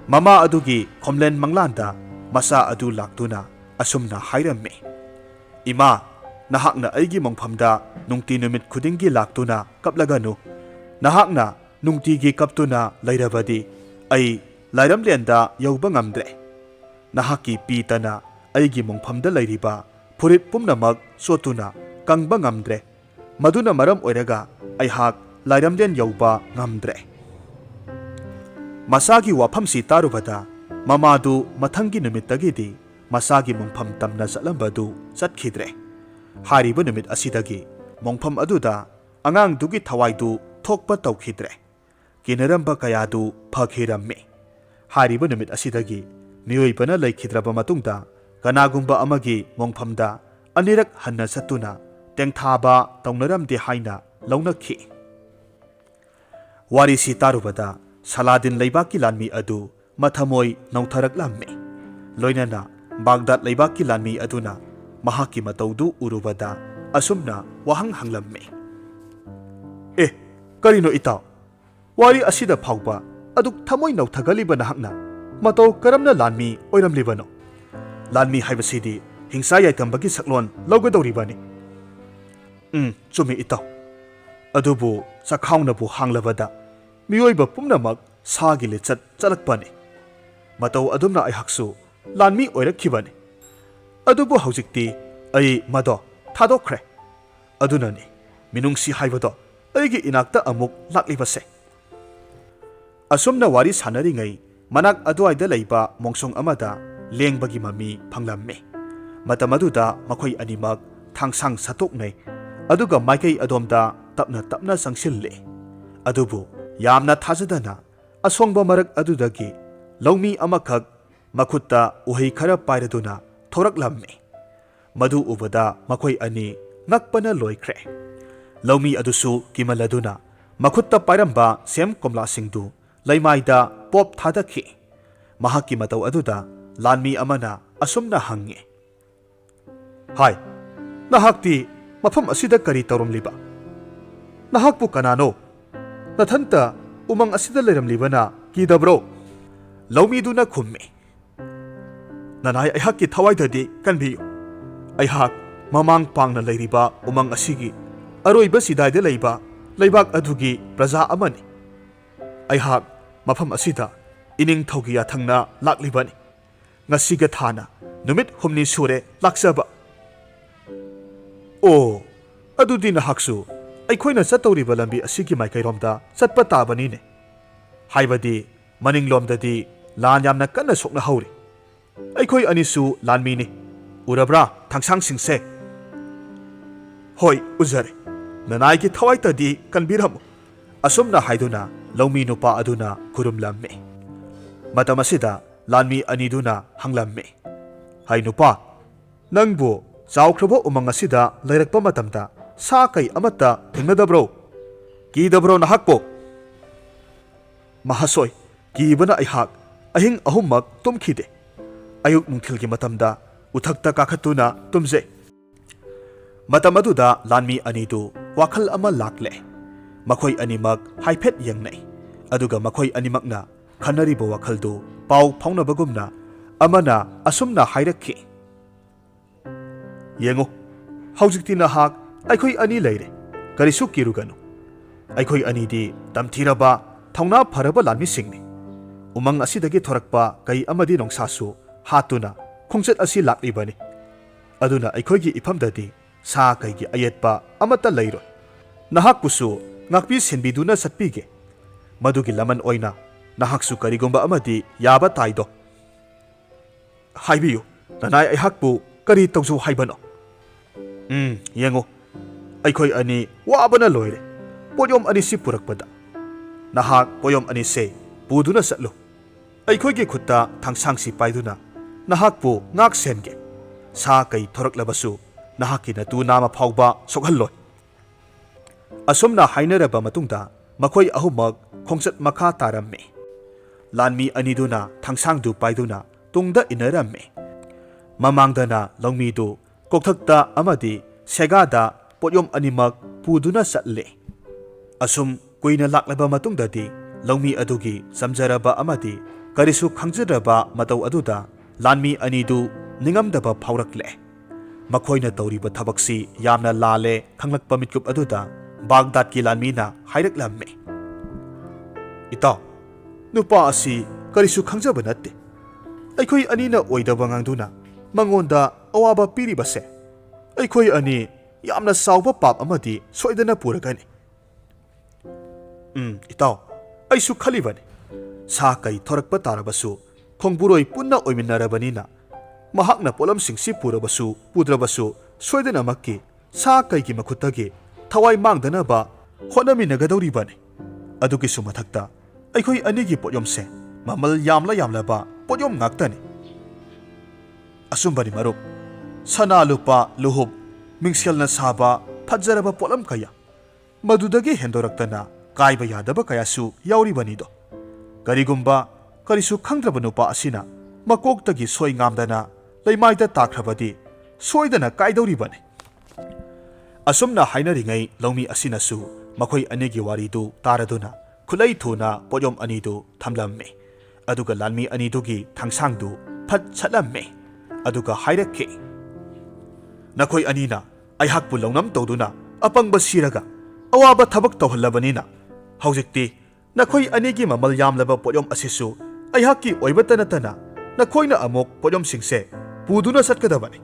ꯃꯃꯥ ꯑꯗꯨꯒꯤ ꯈꯣꯝꯂꯦꯟ ꯃꯪꯂꯥꯟꯗ ꯃꯆꯥ ꯑꯗꯨ ꯂꯥꯛꯇꯨꯅ ꯑꯁꯨꯝꯅ ꯍꯥꯏꯔꯝꯃꯤ꯫ ꯏꯃꯥ, ꯅꯍꯥꯛꯅ ꯑꯩꯒꯤ ꯃꯣꯡꯐꯝꯗ ꯅꯨꯡꯇꯤ ꯅꯨꯃꯤꯠ ꯈꯨꯗꯤꯡꯒꯤ ꯂꯥꯛꯇꯨꯅ ꯀꯞꯂꯒꯅꯨ꯫ ꯅꯍꯥꯛꯅ ꯅꯨꯡꯇꯤꯒꯤ ꯀꯞꯇꯨꯅ ꯂꯩꯔꯕꯗꯤ ꯑꯩ ꯂꯥꯏꯔꯝꯂꯦꯟꯗ ꯌꯧꯕ ꯉꯝꯗ꯭ꯔꯦ꯫ ꯅꯍꯥꯛꯀꯤ ꯄꯤꯇꯅ ꯑꯩꯒꯤ ꯃꯣꯡꯐꯝꯗ ꯂꯩꯔꯤꯕ ꯐꯨꯔꯤꯠ ꯄꯨꯝꯅꯃꯛ ꯆꯣꯠꯇꯨꯅ ꯀꯪꯕ ꯉꯝꯗ꯭ꯔꯦ꯫ ꯃꯗꯨꯅ ꯃꯔꯝ ꯑꯣꯏꯔꯒ ꯑꯩꯍꯥꯛ ꯂꯥꯏꯔꯝꯂꯦꯟ ꯌꯧꯕ ꯉꯝꯗ꯭ꯔꯦ꯫ ꯃꯆꯥꯒꯤ ꯋꯥꯐꯝꯁꯤ ꯇꯥꯔꯨꯕꯗ ꯃꯃꯥꯗꯨ ꯃꯊꯪꯒꯤ ꯅꯨꯃꯤꯠꯇꯒꯤꯗꯤ ꯃꯆꯥꯒꯤ ꯃꯣꯡꯐꯝ ꯇꯝꯅ ꯆꯠꯂꯝꯕꯗꯨ ꯆꯠꯈꯤꯗ꯭ꯔꯦ꯫ ꯍꯥꯏꯔꯤꯕ ꯅꯨꯃꯤꯠ ꯑꯁꯤꯗꯒꯤ ꯃꯣꯡꯐꯝ ꯑꯗꯨꯗ ꯑꯉꯥꯡꯗꯨꯒꯤ ꯊꯋꯥꯏꯗꯨ ꯊꯣꯛꯄ ꯇꯧꯈꯤꯗ꯭ꯔꯦ꯫ ꯀꯤꯅꯔꯝꯕ ꯀꯌꯥꯗꯨ ꯐꯈꯤꯔꯝꯃꯤ꯫ ꯍꯥꯏꯔꯤꯕ ꯅꯨꯃꯤꯠ ꯑꯁꯤꯗꯒꯤ ꯃꯤꯑꯣꯏꯕꯅ ꯂꯩꯈꯤꯗ꯭ꯔꯕ ꯃꯇꯨꯡꯗ ꯀꯅꯥꯒꯨꯝꯕ ꯑꯃꯒꯤ ꯃꯣꯡꯐꯝꯗ ꯑꯅꯤꯔꯛ ꯍꯟꯅ ꯆꯠꯇꯨꯅ ꯇꯦꯡꯊꯥꯕ ꯇꯧꯅꯔꯝꯗꯦ ꯍꯥꯏꯅ ꯂꯧꯅꯈꯤ꯫ ꯋꯥꯔꯤꯁꯤ ꯇꯥꯔꯨꯕꯗ ꯁꯂꯥꯗꯤꯟ ꯂꯩꯕꯥꯛꯀꯤ ꯂꯥꯟꯃꯤ ꯑꯗꯨ ꯃꯊꯃꯣꯏ ꯅꯧꯊꯔꯛꯂꯝꯃꯤ꯫ ꯂꯣꯏꯅꯅ ꯕꯥꯒꯗꯥꯗ ꯂꯩꯕꯥꯛꯀꯤ ꯂꯥꯟꯃꯤ ꯑꯗꯨꯅ ꯃꯍꯥꯛꯀꯤ ꯃꯇꯧꯗꯨ ꯎꯔꯨꯕꯗ ꯑꯁꯨꯝꯅ ꯋꯥꯍꯪ ꯍꯪꯂꯝꯃꯤ꯫ ꯀꯔꯤꯅꯣ ꯏꯇꯥꯎ? ꯋꯥꯔꯤ ꯑꯁꯤꯗ ꯐꯥꯎꯕ ꯑꯗꯨꯛ ꯊꯃꯣꯏ ꯅꯧꯊꯒꯜꯂꯤꯕ ꯅꯍꯥꯛꯅ ꯃꯇꯧ ꯀꯔꯝꯅ ꯂꯥꯟꯃꯤ ꯑꯣꯏꯔꯝꯂꯤꯕꯅꯣ? ꯂꯥꯟꯃꯤ ꯍꯥꯏꯕꯁꯤꯗꯤ ꯍꯤꯡꯁꯥ ꯌꯥꯏꯇꯝꯕꯒꯤ ꯁꯛꯂꯣꯟ ꯂꯧꯒꯗꯧꯔꯤꯕꯅꯤ꯫ ꯆꯨꯝꯃꯤ ꯏꯇꯥꯎ꯫ ꯑꯗꯨꯕꯨ ꯆꯈꯥꯎꯅꯕꯨ ꯍꯥꯡꯂꯕꯗ ꯃꯤꯑꯣꯏꯕ ꯄꯨꯝꯅꯃꯛ ꯁꯥꯒꯤ ꯂꯤꯆꯠ ꯆꯠꯂꯛꯄꯅꯤ꯫ ꯃꯇꯧ ꯑꯗꯨꯝꯅ ꯑꯩꯍꯥꯛꯁꯨ ꯂꯥꯟꯃꯤ ꯑꯣꯏꯔꯛꯈꯤꯕꯅꯤ꯫ ꯑꯗꯨꯕꯨ ꯍꯧꯖꯤꯛꯇꯤ ꯑꯩ ꯃꯗꯣ ꯊꯥꯗꯣꯛꯈ꯭ꯔꯦ꯫ ꯑꯗꯨꯅꯅꯤ ꯃꯤꯅꯨꯡꯁꯤ ꯍꯥꯏꯕꯗꯣ ꯑꯩꯒꯤ ꯏꯅꯥꯛꯇ ꯑꯃꯨꯛ ꯂꯥꯛꯂꯤꯕꯁꯦ꯫ ꯑꯁꯨꯝꯅ ꯋꯥꯔꯤ ꯁꯥꯅꯔꯤꯉꯩ ꯃꯅꯥꯛ ꯑꯗꯨꯋꯥꯏꯗ ꯂꯩꯕ ꯃꯣꯡꯁꯣꯡ ꯑꯃꯗ ꯂꯦꯡꯕꯒꯤ ꯃꯃꯤ ꯐꯪꯂꯝꯃꯤ꯫ ꯃꯇꯝ ꯑꯗꯨꯗ ꯃꯈꯣꯏ ꯑꯅꯤꯃꯛ ꯊꯥꯡꯁꯥꯡ ꯁꯠꯇꯣꯛꯅꯩ ꯑꯗꯨꯒ ꯃꯥꯏꯀꯩ ꯑꯗꯣꯝꯗ ꯇꯞꯅ ꯆꯪꯁꯤꯜꯂꯤ꯫ ꯑꯗꯨꯕꯨ ꯌꯥꯝꯅ ꯊꯥꯖꯗꯅ ꯑꯁꯣꯡꯕ ꯃꯔꯛ ꯑꯗꯨꯗꯒꯤ ꯂꯧꯃꯤ ꯑꯃꯈꯛ ꯃꯈꯨꯠꯇ ꯎꯍꯩ ꯈꯔ ꯄꯥꯏꯔꯗꯨꯅ ꯊꯣꯔꯛꯂꯝꯃꯤ꯫ ꯃꯗꯨ ꯎꯕꯗ ꯃꯈꯣꯏ ꯑꯅꯤ ꯉꯛꯄꯅ ꯂꯣꯏꯈ꯭ꯔꯦ꯫ ꯂꯧꯃꯤ ꯑꯗꯨꯁꯨ ꯀꯤꯃꯜꯂꯗꯨꯅ ꯃꯈꯨꯠꯇ ꯄꯥꯏꯔꯝꯕ ꯁꯦꯝ ꯀꯣꯝꯂꯥꯁꯤꯡꯗꯨ ꯂꯩꯃꯥꯏꯗ ꯄꯣꯞ ꯊꯥꯗꯈꯤ꯫ ꯃꯍꯥꯛꯀꯤ ꯃꯇꯧ ꯑꯗꯨꯗ ꯂꯥꯟꯃꯤ ꯑꯃꯅ ꯑꯁꯨꯝꯅ ꯍꯪꯉꯤ꯫ ꯍꯥꯏ, ꯅꯍꯥꯛꯇꯤ ꯃꯐꯝ ꯑꯁꯤꯗ ꯀꯔꯤ ꯇꯧꯔꯝꯂꯤꯕ? ꯅꯍꯥꯛꯄꯨ ꯀꯅꯥꯅꯣ? ꯅꯊꯟꯇ ꯎꯃꯪ ꯑꯁꯤꯗ ꯂꯩꯔꯝꯂꯤꯕꯅ ꯀꯤꯗꯕ꯭ꯔꯣ? ꯂꯧꯃꯤꯗꯨꯅ ꯈꯨꯝꯃꯤ꯫ ꯅꯅꯥꯏ ꯑꯩꯍꯥꯛꯀꯤ ꯊꯋꯥꯏꯗꯗꯤ ꯀꯟꯕꯤꯌꯨ꯫ ꯑꯩꯍꯥꯛ ꯃꯃꯥꯡ ꯄꯥꯡꯅ ꯂꯩꯔꯤꯕ ꯎꯃꯪ ꯑꯁꯤꯒꯤ ꯑꯔꯣꯏꯕ ꯁꯤꯗꯥꯏꯗ ꯂꯩꯕ ꯂꯩꯕꯥꯛ ꯑꯗꯨꯒꯤ ꯄ꯭ꯔꯖꯥ ꯑꯃꯅꯤ꯫ ꯑꯩꯍꯥꯛ ꯃꯐꯝ ꯑꯁꯤꯗ ꯏꯅꯤꯡꯊꯧꯒꯤ ꯌꯥꯊꯪꯅ ꯂꯥꯛꯂꯤꯕꯅꯤ꯫ ꯉꯁꯤꯒ ꯊꯥꯅ ꯅꯨꯃꯤꯠ 8 ꯁꯨꯔꯦ ꯂꯥꯛꯆꯕ꯫ ꯑꯣ, ꯑꯗꯨꯗꯤ ꯅꯍꯥꯛꯁꯨ ꯑꯩꯈꯣꯏꯅ ꯆꯠꯇꯧꯔꯤꯕ ꯂꯝꯕꯤ ꯑꯁꯤꯒꯤ ꯃꯥꯏꯀꯩꯔꯣꯝꯗ ꯆꯠꯄ ꯇꯥꯕꯅꯤꯅꯦ꯫ ꯍꯥꯏꯕꯗꯤ ꯃꯅꯤꯡꯂꯣꯝꯗꯗꯤ ꯂꯥꯟ ꯌꯥꯝꯅ ꯀꯟꯅ ꯁꯣꯛꯅꯍꯧꯔꯤ꯫ ꯑꯩꯈꯣꯏ ꯑꯅꯤꯁꯨ ꯂꯥꯟꯃꯤꯅꯤ꯫ ꯎꯔꯕ꯭ꯔꯥ ꯊꯥꯡꯁꯥꯡꯁꯤꯡꯁꯦ? ꯍꯣꯏ, ꯎꯖꯔꯦ꯫ ꯅꯅꯥꯏꯒꯤ ꯊꯋꯥꯏꯇꯗꯤ ꯀꯟꯕꯤꯔꯝꯃꯨ꯫ ꯑꯁꯨꯝꯅ ꯍꯥꯏꯗꯨꯅ ꯂꯧꯃꯤ ꯅꯨꯄꯥ ꯑꯗꯨꯅ ꯈꯨꯔꯨꯝꯂꯝꯃꯤ꯫ ꯃꯇꯝ ꯑꯁꯤꯗ ꯂꯥꯟꯃꯤ ꯑꯅꯤꯗꯨꯅ ꯍꯪꯂꯝꯃꯤ꯫ ꯍꯩ ꯅꯨꯄꯥ, ꯅꯪꯕꯨ ꯆꯥꯎꯈ꯭ꯔꯕ ꯎꯃꯪ ꯑꯁꯤꯗ ꯂꯩꯔꯛꯄ ꯃꯇꯝꯗ ꯁꯥ ꯀꯩ ꯑꯃꯠꯇ ꯊꯦꯡꯅꯗꯕ꯭ꯔꯣ? ꯀꯤꯗꯕ꯭ꯔꯣ ꯅꯍꯥꯛꯄꯨ? ꯃꯍꯥꯁꯣꯏ, ꯀꯤꯕꯅ ꯑꯩꯍꯥꯛ ꯑꯍꯤꯡ 3ꯃꯛ ꯇꯨꯝꯈꯤꯗꯦ꯫ ꯑꯌꯨꯛ ꯅꯨꯡꯊꯤꯜꯒꯤ ꯃꯇꯝꯗ ꯎꯊꯛꯇ ꯀꯥꯈꯠꯇꯨꯅ ꯇꯨꯝꯖꯩ꯫ ꯃꯇꯝ ꯑꯗꯨꯗ ꯂꯥꯟꯃꯤ ꯑꯅꯤꯗꯨ ꯋꯥꯈꯜ ꯑꯃ ꯂꯥꯛꯂꯦ꯫ ꯃꯈꯣꯏ ꯑꯅꯤꯃꯛ ꯍꯥꯏꯐꯦꯠ ꯌꯦꯡꯅꯩ꯫ ꯑꯗꯨꯒ ꯃꯈꯣꯏ ꯑꯅꯤꯃꯛꯅ ꯈꯟꯅꯔꯤꯕ ꯋꯥꯈꯜꯗꯨ ꯄꯥꯎ ꯐꯥꯎꯅꯕꯒꯨꯝꯅ ꯑꯃꯅ ꯑꯁꯨꯝꯅ ꯍꯥꯏꯔꯛꯈꯤ꯫ ꯌꯦꯡꯉꯨ, ꯍꯧꯖꯤꯛꯇꯤ ꯅꯍꯥꯛ ꯑꯩꯈꯣꯏ ꯑꯅꯤ ꯂꯩꯔꯦ꯫ ꯀꯔꯤꯁꯨ ꯀꯤꯔꯨꯒꯅꯨ ꯑꯩꯈꯣꯏ ꯑꯅꯤꯗꯤ ꯇꯝꯊꯤꯔꯕ ꯊꯧꯅꯥ ꯐꯔꯕ ꯂꯥꯟꯃꯤꯁꯤꯡꯅꯤ ꯎꯃꯪ ꯑꯁꯤꯗꯒꯤ ꯊꯣꯔꯛꯄ ꯀꯩ ꯑꯃꯗꯤ ꯅꯣꯡꯁꯥꯁꯨ ꯍꯥꯠꯇꯨꯅ ꯈꯣꯡꯆꯠ ꯑꯁꯤ ꯂꯥꯛꯂꯤꯕꯅꯤ ꯑꯗꯨꯅ ꯑꯩꯈꯣꯏꯒꯤ ꯏꯐꯝꯗꯗꯤ ꯁꯥ ꯀꯩꯒꯤ ꯑꯌꯦꯠꯄ ꯑꯃꯠꯇ ꯂꯩꯔꯣꯏ ꯅꯍꯥꯛꯄꯨꯁꯨ ꯉꯥꯛꯄꯤ ꯁꯦꯟꯕꯤꯗꯨꯅ ꯆꯠꯄꯤꯒꯦ ꯃꯗꯨꯒꯤ ꯂꯃꯟ ꯑꯣꯏꯅ ꯅꯍꯥꯛꯁꯨ ꯀꯔꯤꯒꯨꯝꯕ ꯑꯃꯗꯤ ꯌꯥꯕ ꯇꯥꯏꯗꯣ ꯍꯥꯏꯕꯤꯌꯨ ꯅꯅꯥꯏ ꯑꯩꯍꯥꯛꯄꯨ ꯀꯔꯤ ꯇꯧꯖꯧ ꯍꯥꯏꯕꯅꯣ ꯌꯦꯡꯉꯨ ꯑꯩꯈꯣꯏ ꯑꯅꯤ ꯋꯥꯕꯅ ꯂꯣꯏꯔꯦ ꯄꯣꯠꯌꯣꯝ ꯑꯅꯤꯁꯤ ꯄꯨꯔꯛꯄꯗ ꯅꯍꯥꯛ ꯄꯣꯠꯌꯣꯝ ꯑꯅꯤꯁꯦ ꯄꯨꯗꯨꯅ ꯆꯠꯂꯨ ꯑꯩꯈꯣꯏꯒꯤ ꯈꯨꯠꯇ ꯊꯥꯡꯁꯥꯡꯁꯤ ꯄꯥꯏꯗꯨꯅ ꯅꯍꯥꯛꯄꯨ ꯉꯥꯛ ꯁꯦꯟꯒꯦ ꯁꯥ ꯀꯩ ꯊꯣꯔꯛꯂꯕꯁꯨ ꯅꯍꯥꯛꯀꯤ ꯅꯇꯨ ꯅꯥꯝꯃ ꯐꯥꯎꯕ ꯁꯣꯛꯍꯜꯂꯣꯏ ꯑꯁꯨꯝꯅ ꯍꯥꯏꯅꯔꯕ ꯃꯇꯨꯡꯗ ꯃꯈꯣꯏ ꯑꯍꯨꯝꯃꯛ ꯈꯣꯡꯆꯠ ꯃꯈꯥ ꯇꯥꯔꯝꯃꯤ ꯂꯥꯟꯃꯤ ꯑꯅꯤꯗꯨꯅ ꯊꯥꯡꯁꯥꯡꯗꯨ ꯄꯥꯏꯗꯨꯅ ꯇꯨꯡꯗ ꯏꯟꯅꯔꯝꯃꯤ ꯃꯃꯥꯡꯗꯅ ꯂꯧꯃꯤꯗꯨ ꯀꯣꯛꯊꯛꯇ ꯑꯃꯗꯤ ꯁꯦꯒꯥꯗ ꯄꯣꯠꯌꯣꯝ ꯑꯅꯤꯃꯛ ꯄꯨꯗꯨꯅ ꯆꯠꯂꯤ ꯑꯁꯨꯝ ꯀꯨꯏꯅ ꯂꯥꯛꯂꯕ ꯃꯇꯨꯡꯗꯗꯤ ꯂꯧꯃꯤ ꯑꯗꯨꯒꯤ ꯆꯝꯖꯔꯕ ꯑꯃꯗꯤ ꯀꯔꯤꯁꯨ ꯈꯪꯖꯗ꯭ꯔꯕ ꯃꯇꯧ ꯑꯗꯨꯗ ꯂꯥꯟꯃꯤ ꯑꯅꯤꯗꯨ ꯅꯤꯡꯉꯝꯗꯕ ꯐꯥꯎꯔꯛꯂꯦ ꯃꯈꯣꯏꯅ ꯇꯧꯔꯤꯕ ꯊꯕꯛꯁꯤ ꯌꯥꯝꯅ ꯂꯥꯜꯂꯦ ꯈꯪꯂꯛꯄ ꯃꯤꯠꯀꯨꯞ ꯑꯗꯨꯗ ꯕꯥꯒꯗꯥꯗꯀꯤ ꯂꯥꯟꯃꯤꯅ ꯍꯥꯏꯔꯛꯂꯝꯃꯤ ꯏꯇꯥꯎ ꯅꯨꯄꯥ ꯑꯁꯤ ꯀꯔꯤꯁꯨ ꯈꯪꯖꯕ ꯅꯠꯇꯦ ꯑꯩꯈꯣꯏ ꯑꯅꯤꯅ ꯑꯣꯏꯗꯕ ꯉꯥꯡꯗꯨꯅ ꯃꯉꯣꯟꯗ ꯑꯋꯥꯕ ꯄꯤꯔꯤꯕꯁꯦ ꯑꯩꯈꯣꯏ ꯑꯅꯤ ꯌꯥꯝꯅ ꯆꯥꯎꯕ ꯄꯥꯞ ꯑꯃꯗꯤ ꯁꯣꯏꯗꯅ ꯄꯨꯔꯒꯅꯤ ꯏꯇꯥꯎ ꯑꯩꯁꯨ ꯈꯜꯂꯤꯕꯅꯤ ꯁꯥ ꯀꯩ ꯊꯣꯔꯛꯄ ꯇꯥꯔꯕꯁꯨ ꯈꯣꯡꯕꯨꯔꯣꯏ ꯄꯨꯟꯅ ꯑꯣꯏꯃꯤꯟꯅꯔꯕꯅꯤꯅ ꯃꯍꯥꯛꯅ ꯄꯣꯠꯂꯝꯁꯤꯡꯁꯤ ꯄꯨꯔꯕꯁꯨ ꯄꯨꯗ꯭ꯔꯕꯁꯨ ꯁꯣꯏꯗꯅꯃꯛꯀꯤ ꯁꯥ ꯀꯩꯒꯤ ꯃꯈꯨꯠꯇꯒꯤ ꯊꯋꯥꯏ ꯃꯥꯡꯗꯅꯕ ꯍꯣꯠꯅꯃꯤꯟꯅꯒꯗꯧꯔꯤꯕꯅꯤ ꯑꯗꯨꯒꯤꯁꯨ ꯃꯊꯛꯇ ꯑꯩꯈꯣꯏ ꯑꯅꯤꯒꯤ ꯄꯣꯠꯌꯣꯝꯁꯦ ꯃꯃꯜ ꯌꯥꯝꯂꯕ ꯄꯣꯠꯌꯣꯝ ꯉꯥꯛꯇꯅꯤ ꯑꯆꯨꯝꯕꯅꯤ ꯃꯔꯨꯞ ꯁꯅꯥ ꯂꯨꯄꯥ ꯂꯨꯍꯨꯞ ꯃꯤꯡꯁꯦꯜꯅ ꯁꯥꯕ ꯐꯖꯔꯕ ꯄꯣꯠꯂꯝ ꯀꯌꯥ ꯃꯗꯨꯗꯒꯤ ꯍꯦꯟꯗꯣꯔꯛꯇꯅ ꯀꯥꯏꯕ ꯌꯥꯗꯕ ꯀꯌꯥꯁꯨ ꯌꯥꯎꯔꯤꯕꯅꯤꯗꯣ ꯀꯔꯤꯒꯨꯝꯕ ꯀꯔꯤꯁꯨ ꯈꯪꯗ꯭ꯔꯕ ꯅꯨꯄꯥ ꯑꯁꯤꯅ ꯃꯀꯣꯛꯇꯒꯤ ꯁꯣꯏ ꯉꯥꯝꯗꯅ ꯂꯩꯃꯥꯏꯗ ꯇꯥꯈ꯭ꯔꯕꯗꯤ ꯁꯣꯏꯗꯅ ꯀꯥꯏꯗꯧꯔꯤꯕꯅꯤ ꯑꯁꯨꯝꯅ ꯍꯥꯏꯅꯔꯤꯉꯩ ꯂꯧꯃꯤ ꯑꯁꯤꯅꯁꯨ ꯃꯈꯣꯏ ꯑꯅꯤꯒꯤ ꯋꯥꯔꯤꯗꯨ ꯇꯥꯔꯗꯨꯅ ꯈꯨꯠꯂꯩ ꯊꯨꯅ ꯄꯣꯠꯌꯣꯝ ꯑꯅꯤꯗꯨ ꯊꯝꯂꯝꯃꯤ ꯑꯗꯨꯒ ꯂꯥꯟꯃꯤ ꯑꯅꯤꯗꯨꯒꯤ ꯊꯥꯡꯁꯥꯡꯗꯨ ꯐꯠ ꯁꯠꯂꯝꯃꯤ ꯑꯗꯨꯒ ꯍꯥꯏꯔꯛꯈꯤ ꯅꯈꯣꯏ ꯑꯅꯤꯅ ꯑꯩꯍꯥꯛꯄꯨ ꯂꯧꯅꯝ ꯇꯧꯗꯨꯅ ꯑꯄꯪꯕ ꯁꯤꯔꯒ ꯑꯋꯥꯕ ꯊꯕꯛ ꯇꯧꯍꯜꯂꯕꯅꯤꯅ ꯍꯧꯖꯤꯛꯇꯤ ꯅꯈꯣꯏ ꯑꯅꯤꯒꯤ ꯃꯃꯜ ꯌꯥꯝꯂꯕ ꯄꯣꯠꯌꯣꯝ ꯑꯁꯤꯁꯨ ꯑꯩꯍꯥꯛꯀꯤ ꯑꯣꯏꯕꯇ ꯅꯠꯇꯅ ꯅꯈꯣꯏꯅ ꯑꯃꯨꯛ ꯄꯣꯠꯌꯣꯝꯁꯤꯡꯁꯦ ꯄꯨꯗꯨꯅ ꯆꯠꯀꯗꯕꯅꯤ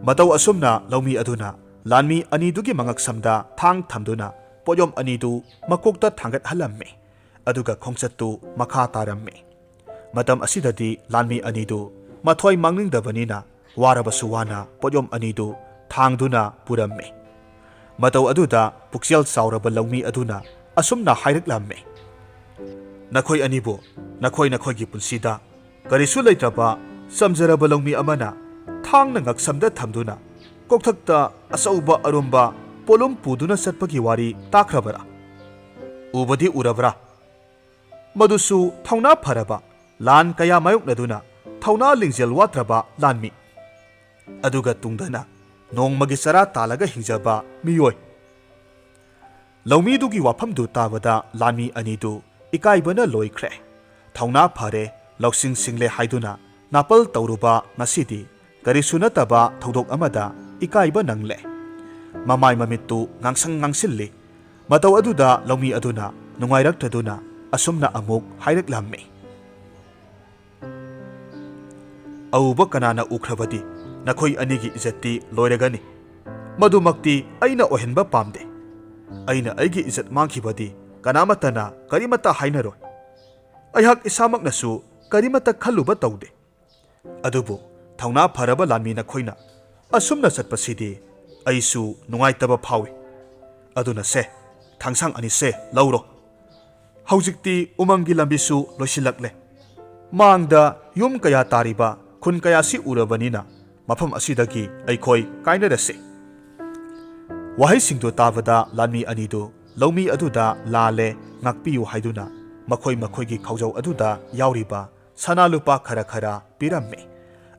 ꯃꯇꯧ ꯑꯁꯨꯝꯅ ꯂꯧꯃꯤ ꯑꯗꯨꯅ ꯂꯥꯟꯃꯤ ꯑꯅꯤꯗꯨꯒꯤ ꯃꯉꯛꯁꯝꯗ ꯊꯥꯡ ꯊꯝꯗꯨꯅ ꯄꯣꯠꯌꯣꯝ ꯑꯅꯤꯗꯨ ꯃꯀꯣꯛꯇ ꯊꯥꯡꯒꯠꯍꯜꯂꯝꯃꯤ ꯑꯗꯨꯒ ꯈꯣꯡꯆꯠꯇꯨ ꯃꯈꯥ ꯇꯥꯔꯝꯃꯤ ꯃꯇꯝ ꯑꯁꯤꯗꯗꯤ ꯂꯥꯟꯃꯤ ꯑꯅꯤꯗꯨ ꯃꯊ꯭ꯋꯥꯏ ꯃꯥꯡꯅꯤꯡꯗꯕꯅꯤꯅ ꯋꯥꯔꯕꯁꯨ ꯋꯥꯅ ꯄꯣꯠꯌꯣꯝ ꯑꯅꯤꯗꯨ ꯊꯥꯡꯗꯨꯅ ꯄꯨꯔꯝꯃꯤ ꯃꯇꯧ ꯑꯗꯨꯗ ꯄꯨꯛꯆꯦꯜ ꯆꯥꯎꯔꯕ ꯂꯧꯃꯤ ꯑꯗꯨꯅ ꯑꯁꯨꯝꯅ ꯍꯥꯏꯔꯛꯂꯝꯃꯤ ꯅꯈꯣꯏ ꯑꯅꯤꯕꯨ ꯅꯈꯣꯏꯒꯤ ꯄꯨꯟꯁꯤꯗ ꯀꯔꯤꯁꯨ ꯂꯩꯇ꯭ꯔꯕ ꯆꯝꯖꯔꯕ ꯂꯧꯃꯤ ꯑꯃꯅ ꯊꯥꯡꯅ ꯉꯛꯁꯝꯗ ꯊꯝꯗꯨꯅ ꯀꯣꯛꯊꯛꯇ ꯑꯆꯧꯕ ꯑꯔꯨꯝꯕ ꯄꯣꯠꯂꯨꯝ ꯄꯨꯗꯨꯅ ꯆꯠꯄꯒꯤ ꯋꯥꯔꯤ ꯇꯥꯈ꯭ꯔꯕꯔꯥ ꯎꯕꯗꯤ ꯎꯔꯕ꯭ꯔꯥ ꯃꯗꯨꯁꯨ ꯊꯧꯅꯥ ꯐꯔꯕ ꯂꯥꯟ ꯀꯌꯥ ꯃꯥꯌꯣꯛꯅꯗꯨꯅ ꯊꯧꯅꯥ ꯂꯤꯡꯖꯦꯜ ꯋꯥꯠꯇ꯭ꯔꯕ ꯂꯥꯟꯃꯤ ꯑꯗꯨꯒ ꯇꯨꯡꯗꯅ ꯅꯣꯡꯃꯒꯤ ꯆꯔꯥ ꯇꯥꯜꯂꯒ ꯍꯤꯡꯖꯕ ꯃꯤꯑꯣꯏ ꯂꯧꯃꯤꯗꯨꯒꯤ ꯋꯥꯐꯝꯗꯨ ꯇꯥꯕꯗ ꯂꯥꯟꯃꯤ ꯑꯅꯤꯗꯨ ꯏꯀꯥꯏꯕꯅ ꯂꯣꯏꯈ꯭ꯔꯦ ꯊꯧꯅꯥ ꯐꯔꯦ ꯂꯧꯁꯤꯡ ꯁꯤꯡꯂꯦ ꯍꯥꯏꯗꯨꯅ ꯅꯥꯄꯜ ꯇꯧꯔꯨꯕ ꯉꯁꯤꯗꯤ ꯀꯔꯤꯁꯨ ꯅꯠꯇꯕ ꯊꯧꯗꯣꯛ ꯑꯃꯗ ꯏꯀꯥꯏꯕ ꯅꯪꯂꯦ ꯃꯃꯥꯏ ꯃꯃꯤꯠꯇꯨ ꯉꯥꯡꯁꯪ ꯉꯥꯡꯁꯤꯜꯂꯤ ꯃꯇꯧ ꯑꯗꯨꯗ ꯂꯧꯃꯤ ꯑꯗꯨꯅ ꯅꯨꯡꯉꯥꯏꯔꯛꯇꯗꯨꯅ ꯑꯁꯨꯝꯅ ꯑꯃꯨꯛ ꯍꯥꯏꯔꯛꯂꯝꯃꯤ ꯑꯎꯕ ꯀꯅꯥꯅ ꯎꯈ꯭ꯔꯕꯗꯤ ꯅꯈꯣꯏ ꯑꯅꯤꯒꯤ ꯏꯖꯠꯇꯤ ꯂꯣꯏꯔꯒꯅꯤ ꯃꯗꯨꯃꯛꯇꯤ ꯑꯩꯅ ꯑꯣꯏꯍꯟꯕ ꯄꯥꯝꯗꯦ ꯑꯩꯅ ꯑꯩꯒꯤ ꯏꯖꯠ ꯃꯥꯡꯈꯤꯕꯗꯤ ꯀꯅꯥꯃꯠꯇꯅ ꯀꯔꯤꯃꯠꯇ ꯍꯥꯏꯅꯔꯣꯏ ꯑꯩꯍꯥꯛ ꯏꯁꯥꯃꯛꯅꯁꯨ ꯀꯔꯤꯃꯠꯇ ꯈꯜꯂꯨꯕ ꯇꯧꯗꯦ ꯑꯗꯨꯕꯨ ꯊꯧꯅꯥ ꯐꯔꯕ ꯂꯥꯟꯃꯤ ꯅꯈꯣꯏꯅ ꯑꯁꯨꯝꯅ ꯆꯠꯄꯁꯤꯗꯤ ꯑꯩꯁꯨ ꯅꯨꯡꯉꯥꯏꯇꯕ ꯐꯥꯎꯏ ꯑꯗꯨꯅ ꯁꯦ ꯊꯥꯡꯁꯥꯡ ꯑꯅꯤꯁꯦ ꯂꯧꯔꯣ ꯍꯧꯖꯤꯛꯇꯤ ꯎꯃꯪꯒꯤ ꯂꯝꯕꯤꯁꯨ ꯂꯣꯏꯁꯤꯜꯂꯛꯂꯦ ꯃꯥꯡꯗ ꯌꯨꯝ ꯀꯌꯥ ꯇꯥꯔꯤꯕ ꯈꯨꯟ ꯀꯌꯥꯁꯤ ꯎꯔꯕꯅꯤꯅ ꯃꯐꯝ ꯑꯁꯤꯗꯒꯤ ꯑꯩꯈꯣꯏ ꯀꯥꯏꯅꯔꯁꯤ ꯋꯥꯍꯩꯁꯤꯡꯗꯨ ꯇꯥꯕꯗ ꯂꯥꯟꯃꯤ ꯑꯅꯤꯗꯨ ꯂꯧꯃꯤ ꯑꯗꯨꯗ ꯂꯥꯜꯂꯦ ꯉꯥꯛꯄꯤꯌꯨ ꯍꯥꯏꯗꯨꯅ ꯃꯈꯣꯏꯒꯤ ꯈꯥꯎꯖꯧ ꯑꯗꯨꯗ ꯌꯥꯎꯔꯤꯕ ꯁꯅꯥ ꯂꯨꯄꯥ ꯈꯔ ꯄꯤꯔꯝꯃꯤ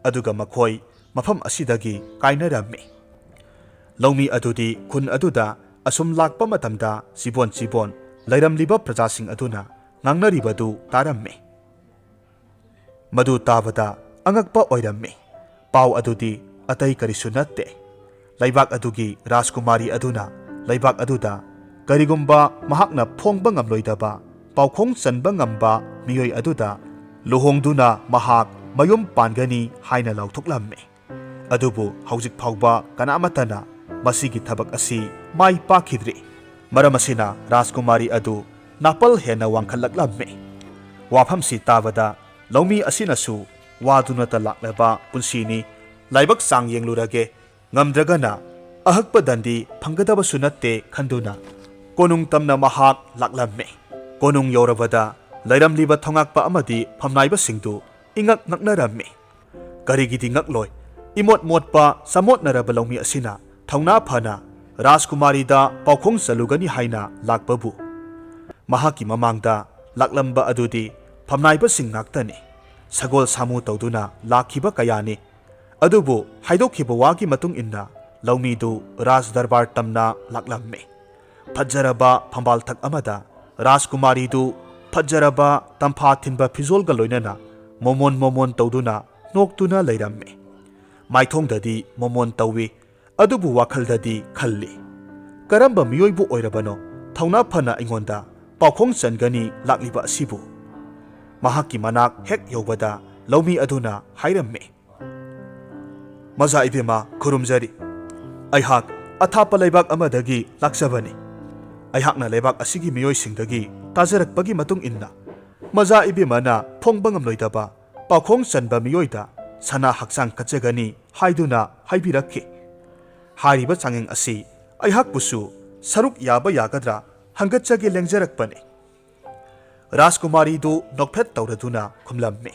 ꯑꯗꯨꯒ ꯃꯈꯣꯏ ꯃꯐꯝ ꯑꯁꯤꯗꯒꯤ ꯀꯥꯏꯅꯔꯝꯃꯤ ꯂꯧꯃꯤ ꯑꯗꯨꯗꯤ ꯈꯨꯟ ꯑꯗꯨꯗ ꯑꯁꯨꯝ ꯂꯥꯛꯄ ꯃꯇꯝꯗ ꯆꯤꯕꯣꯟ ꯂꯩꯔꯝꯂꯤꯕ ꯄ꯭ꯔꯖꯥꯁꯤꯡ ꯑꯗꯨꯅ ꯉꯥꯡꯅꯔꯤꯕꯗꯨ ꯇꯥꯔꯝꯃꯤ ꯃꯗꯨ ꯇꯥꯕꯗ ꯑꯉꯛꯄ ꯑꯣꯏꯔꯝꯃꯤ ꯄꯥꯎ ꯑꯗꯨꯗꯤ ꯑꯇꯩ ꯀꯔꯤꯁꯨ ꯅꯠꯇꯦ ꯂꯩꯕꯥꯛ ꯑꯗꯨꯒꯤ ꯔꯥꯖꯀꯨꯃꯥꯔꯤ ꯑꯗꯨꯅ ꯂꯩꯕꯥꯛ ꯑꯗꯨꯗ ꯀꯔꯤꯒꯨꯝꯕ ꯃꯍꯥꯛꯅ ꯐꯣꯡꯕ ꯉꯝꯂꯣꯏꯗꯕ ꯄꯥꯎꯈꯣꯡ ꯆꯟꯕ ꯉꯝꯕ ꯃꯤꯑꯣꯏ ꯑꯗꯨꯗ ꯂꯨꯍꯣꯡꯗꯨꯅ ꯃꯍꯥꯛ ꯃꯌꯨꯝ ꯄꯥꯟꯒꯅꯤ ꯍꯥꯏꯅ ꯂꯥꯎꯊꯣꯛꯂꯝꯃꯤ꯫ ꯑꯗꯨꯕꯨ ꯍꯧꯖꯤꯛ ꯐꯥꯎꯕ ꯀꯅꯥꯃꯠꯇꯅ ꯃꯁꯤꯒꯤ ꯊꯕꯛ ꯑꯁꯤ ꯃꯥꯏ ꯄꯥꯛꯈꯤꯗ꯭ꯔꯤ꯫ ꯃꯔꯝ ꯑꯁꯤꯅ ꯔꯥꯖꯀꯨꯃꯥꯔꯤ ꯑꯗꯨ ꯅꯥꯄꯜ ꯍꯦꯟꯅ ꯋꯥꯡꯈꯠꯂꯛꯂꯝꯃꯤ꯫ ꯋꯥꯐꯝꯁꯤ ꯇꯥꯕꯗ ꯂꯧꯃꯤ ꯑꯁꯤꯅꯁꯨ ꯋꯥꯗꯨꯅꯇ ꯂꯥꯛꯂꯕ ꯄꯨꯟꯁꯤꯅꯤ, ꯂꯥꯏꯕꯛ ꯆꯥꯡ ꯌꯦꯡꯂꯨꯔꯒꯦ, ꯉꯝꯗ꯭ꯔꯒꯅ ꯑꯍꯛꯄ ꯗꯟꯗꯤ ꯐꯪꯒꯗꯕꯁꯨ ꯅꯠꯇꯦ ꯈꯟꯗꯨꯅ ꯀꯣꯅꯨꯡ ꯇꯝꯅ ꯃꯍꯥꯛ ꯂꯥꯛꯂꯝꯃꯤ꯫ ꯀꯣꯅꯨꯡ ꯌꯧꯔꯕꯗ ꯂꯩꯔꯝꯂꯤꯕ ꯊꯧꯉꯥꯛꯄ ꯑꯃꯗꯤ ꯐꯝꯅꯥꯏꯕꯁꯤꯡꯗꯨ ꯏꯉꯛ ꯉꯛꯅꯔꯝꯃꯤ꯫ ꯀꯔꯤꯒꯤꯗꯤ ꯉꯛꯂꯣꯏ? ꯏꯃꯣꯠ ꯃꯣꯠꯄ ꯆꯃꯣꯠꯅꯔꯕ ꯂꯧꯃꯤ ꯑꯁꯤꯅ ꯊꯧꯅꯥ ꯐꯅ ꯔꯥꯖꯀꯨꯃꯥꯔꯤꯗ ꯄꯥꯎꯈꯣꯡ ꯆꯜꯂꯨꯒꯅꯤ ꯍꯥꯏꯅ ꯂꯥꯛꯄꯕꯨ? ꯃꯍꯥꯛꯀꯤ ꯃꯃꯥꯡꯗ ꯂꯥꯛꯂꯝꯕ ꯑꯗꯨꯗꯤ ꯐꯝꯅꯥꯏꯕꯁꯤꯡ ꯉꯥꯛꯇꯅꯤ, ꯁꯒꯣꯜ ꯁꯥꯃꯨ ꯇꯧꯗꯨꯅ ꯂꯥꯛꯈꯤꯕ ꯀꯌꯥꯅꯤ꯫ ꯑꯗꯨꯕꯨ ꯍꯥꯏꯗꯣꯛꯈꯤꯕ ꯋꯥꯒꯤ ꯃꯇꯨꯡ ꯏꯟꯅ ꯂꯧꯃꯤꯗꯨ ꯔꯥꯖ ꯗꯔꯕꯥꯔ ꯇꯝꯅ ꯂꯥꯛꯂꯝꯃꯤ꯫ ꯐꯖꯔꯕ ꯐꯝꯕꯥꯜꯊꯛ ꯑꯃꯗ ꯔꯥꯖꯀꯨꯃꯥꯔꯤꯗꯨ ꯐꯖꯔꯕ ꯇꯝꯐꯥ ꯊꯤꯟꯕ ꯐꯤꯖꯣꯜꯒ ꯂꯣꯏꯅꯅ ꯃꯣꯃꯣꯟ ꯃꯣꯃꯣꯟ ꯇꯧꯗꯨꯅ ꯅꯣꯛꯇꯨꯅ ꯂꯩꯔꯝꯃꯤ꯫ ꯃꯥꯏꯊꯣꯡꯗꯗꯤ ꯃꯣꯃꯣꯟ ꯇꯧꯏ, ꯑꯗꯨꯕꯨ ꯋꯥꯈꯜꯗꯗꯤ ꯈꯜꯂꯤ, ꯀꯔꯝꯕ ꯃꯤꯑꯣꯏꯕꯨ ꯑꯣꯏꯔꯕꯅꯣ ꯊꯧꯅꯥ ꯐꯅ ꯑꯩꯉꯣꯟꯗ ꯄꯥꯎꯈꯣꯡ ꯆꯟꯒꯅꯤ ꯂꯥꯛꯂꯤꯕ ꯑꯁꯤꯕꯨ? ꯃꯍꯥꯛꯀꯤ ꯃꯅꯥꯛ ꯍꯦꯛ ꯌꯧꯕꯗ ꯂꯧꯃꯤ ꯑꯗꯨꯅ ꯍꯥꯏꯔꯝꯃꯤ, ꯃꯖꯥ ꯏꯕꯦꯝꯃ ꯈꯨꯔꯨꯝꯖꯔꯤ, ꯑꯩꯍꯥꯛ ꯑꯊꯥꯞꯄ ꯂꯩꯕꯥꯛ ꯑꯃꯗꯒꯤ ꯂꯥꯛꯆꯕꯅꯤ꯫ ꯑꯩꯍꯥꯛꯅ ꯂꯩꯕꯥꯛ ꯑꯁꯤꯒꯤ ꯃꯤꯑꯣꯏꯁꯤꯡꯗꯒꯤ ꯇꯥꯖꯔꯛꯄꯒꯤ ꯃꯇꯨꯡ ꯏꯟꯅ ꯃꯖꯥ ꯏꯕꯦꯝꯃꯅ ꯐꯣꯡꯕ ꯉꯝꯂꯣꯏꯗꯕ ꯄꯥꯎꯈꯣꯡ ꯆꯟꯕ ꯃꯤꯑꯣꯏꯗ ꯁꯅꯥ ꯍꯛꯆꯥꯡ ꯀꯠꯆꯒꯅꯤ ꯍꯥꯏꯗꯨꯅ ꯍꯥꯏꯕꯤꯔꯛꯈꯤ꯫ ꯍꯥꯏꯔꯤꯕ ꯆꯥꯡꯌꯦꯡ ꯑꯁꯤ ꯑꯩꯍꯥꯛꯄꯨꯁꯨ ꯁꯔꯨꯛ ꯌꯥꯕ ꯌꯥꯒꯗ꯭ꯔꯥ ꯍꯪꯒꯠꯆꯒꯦ ꯂꯦꯡꯖꯔꯛꯄꯅꯤ꯫ ꯔꯥꯖꯀꯨꯃꯥꯔꯤꯗꯨ ꯅꯣꯛꯐꯦꯠ ꯇꯧꯔꯗꯨꯅ ꯈꯨꯝꯂꯝꯃꯤ,